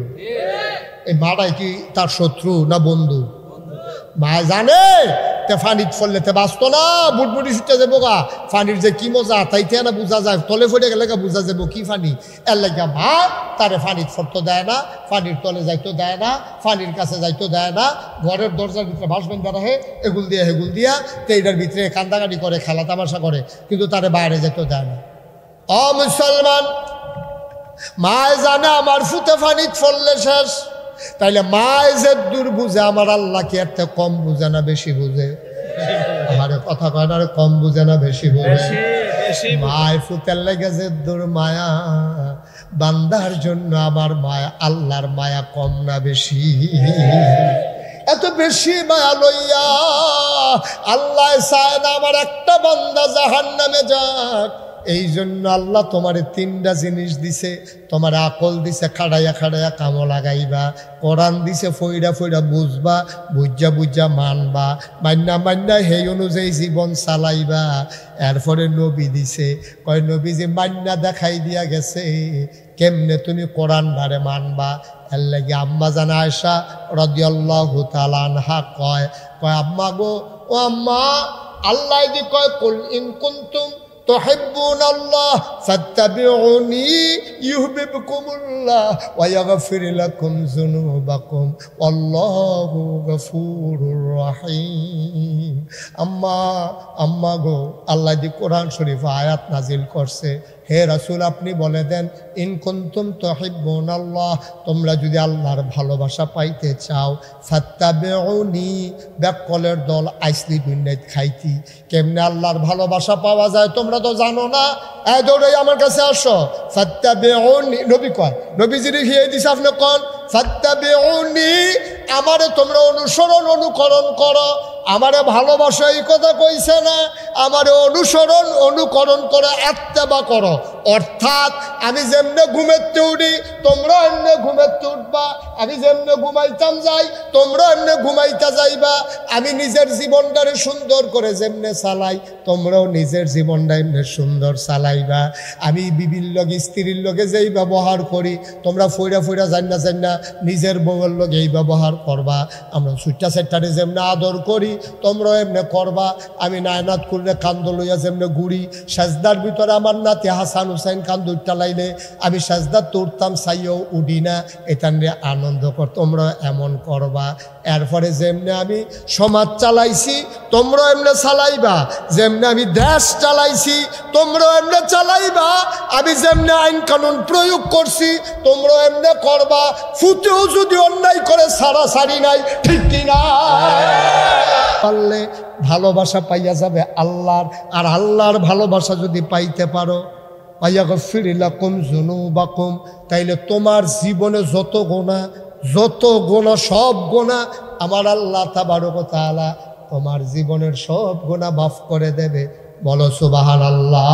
এই মাটাই কি তার শত্রু না বন্ধু? মা জানে তে ফানিত ফললে তে বাঁচতো না, বুটবুটি ছুটে যাবো গা। ফানির যে কি মজা তাইতে না বোঝা যায়, তলে ফেটে গেলে বোঝা যাবো কি ফানি। এর লাগে মা তারে ফানিত ফরতো দেয় না, ফানির তলে যাইতো দেয় না, ফানির কাছে যাইতো দেয় না। ঘরের দরজার ভিতরে বাঁশ বেঁধে রাখে, এগুল দিয়া হেগুল দিয়া, তো এইটার ভিতরে কান্দাকাটি করে, খেলা তামাশা করে, কিন্তু তারে বাইরে যাইতো দেয় না। অ মুসলমান, মায় জানে আমার ফুতে ফানিত ফললে শেষ। তাইলে মায় যে দূর বুঝে, আমার আল্লাহ কি একটা কম বুঝে না বেশি বুঝে? আমার কথা কয় না, কম বুঝে না বেশি বুঝে? মায় ফুতের লেগে যে দূর মায়া, বান্দার জন্য আমার মায়া, আল্লাহর মায়া কম না বেশি? এত বেশি মায়া লইয়া আল্লাহ চায় না আমার একটা বান্দা জাহান্নামে যাক। এই জন্য আল্লাহ তোমারে 3টা জিনিস দিছে। তোমার আকল দিছে খাড়াইয়া খাড়াইয়া কামো লাগাইবা, কোরআন দিছে ফইরা ফইরা বুঝবা, বুঝা বুঝা মানবা, মান্না মান্না সেই অনুযায়ী জীবন চালাইবা। এরপরে নবী দিছে, কয় নবী যে মান্না দেখাই দিয়া গেছে কেমনে তুমি কোরআন ধারে মানবা। এর লাগে আম্মা জান আয়েশা রাদিয়াল্লাহু তাআলা আনহা কয় আম্মা গো, ও আম্মা, আল্লাহ যে কয় কুল ইন কুনতুম তুহিব্বুনাল্লাহ ফাত্তাবিউনি ইউহিব্বুকুমুল্লাহ ওয়া ইয়াগফির লাকুম যুনুবাকুম ওয়াল্লাহু গফুরুর রহিম। আম্মা গো, আল্লাহ যে কোরআন শরীফ আয়াত নাজিল করছে, হে রাসূল আপনি বলে দেন, ইন কুনতুম তুহিব্বুনাল্লাহ, তোমরা যদি আল্লাহর ভালোবাসা পাইতে চাও, ফাত্তাবিউনি, ব্যাককলের দল আইসলি দুনিয়াত খাইতি। কেমনে আল্লাহর ভালোবাসা পাওয়া যায় তোমরা তো জানো না, দৌড়াই আমার কাছে আসো। ফাত্তাবিউনি, নবী কয়, নবীজির হিয়ে দিছে আপনি কন ফাত্তাবিউনি, আমারে তোমরা অনুসরণ অনুকরণ করো। আমারে ভালোবাসা এই কথা কইছে না, আমারে অনুসরণ অনুকরণ করে ইত্তেবা করো। অর্থাৎ আমি যেমনে ঘুমেতে উঠি তোমরা এমনি ঘুমেতে উঠবা, আমি যেমনে ঘুমাইতাম যাই তোমরা এমনি ঘুমাইতে যাইবা, আমি নিজের জীবনটারে সুন্দর করে যেমনে চালাই তোমরাও নিজের জীবনটা এমনি সুন্দর চালাইবা। আমি বিবির লগে স্ত্রীর লগে যেই ব্যবহার করি তোমরা ফইরা ফইরা জান্না নিজের বউয়ের লগে এই ব্যবহার করবা। আমরা সুইটা সেটারে যেমনে আদর করি তোমরাও এমনি করবা। আমি নায়নাত করলে কান্দ লইয়া যেমনে ঘুরি, সাজদার ভিতরে আমার নাতি হাসান হুসাইন কান্দ উঠটালাইলে আমি সাজদার তুরতাম চাইও উঠি না, এটা নিয়ে আনন্দ কর, তোমরা এমন করবা। এরপরে যেমনে আমি সমাজ চালাইছি তোমরা এমনি চালাইবা, যেমনে আমি দেশ চালাইছি তোমরা এমনি চালাইবা, আমি যেমনে আইন কানুন প্রয়োগ করছি তোমরা এমনি করবা। ফুটেও যদি অন্যায় করে সারি নাই, ঠিক কিনা? পারলে ভালোবাসা পাইয়া যাবে আল্লাহর, আর আল্লাহর ভালোবাসা যদি পাইতে পারো ওয়ায়াগফির লাকুম যুনুবাকুম, তাইলে তোমার জীবনে যত গোনা সব গোনা আমার আল্লাহ তাবারক ওয়া তাআলা তোমার জীবনের সব গোনা মাফ করে দেবে। বলো সুবহানাল্লাহ।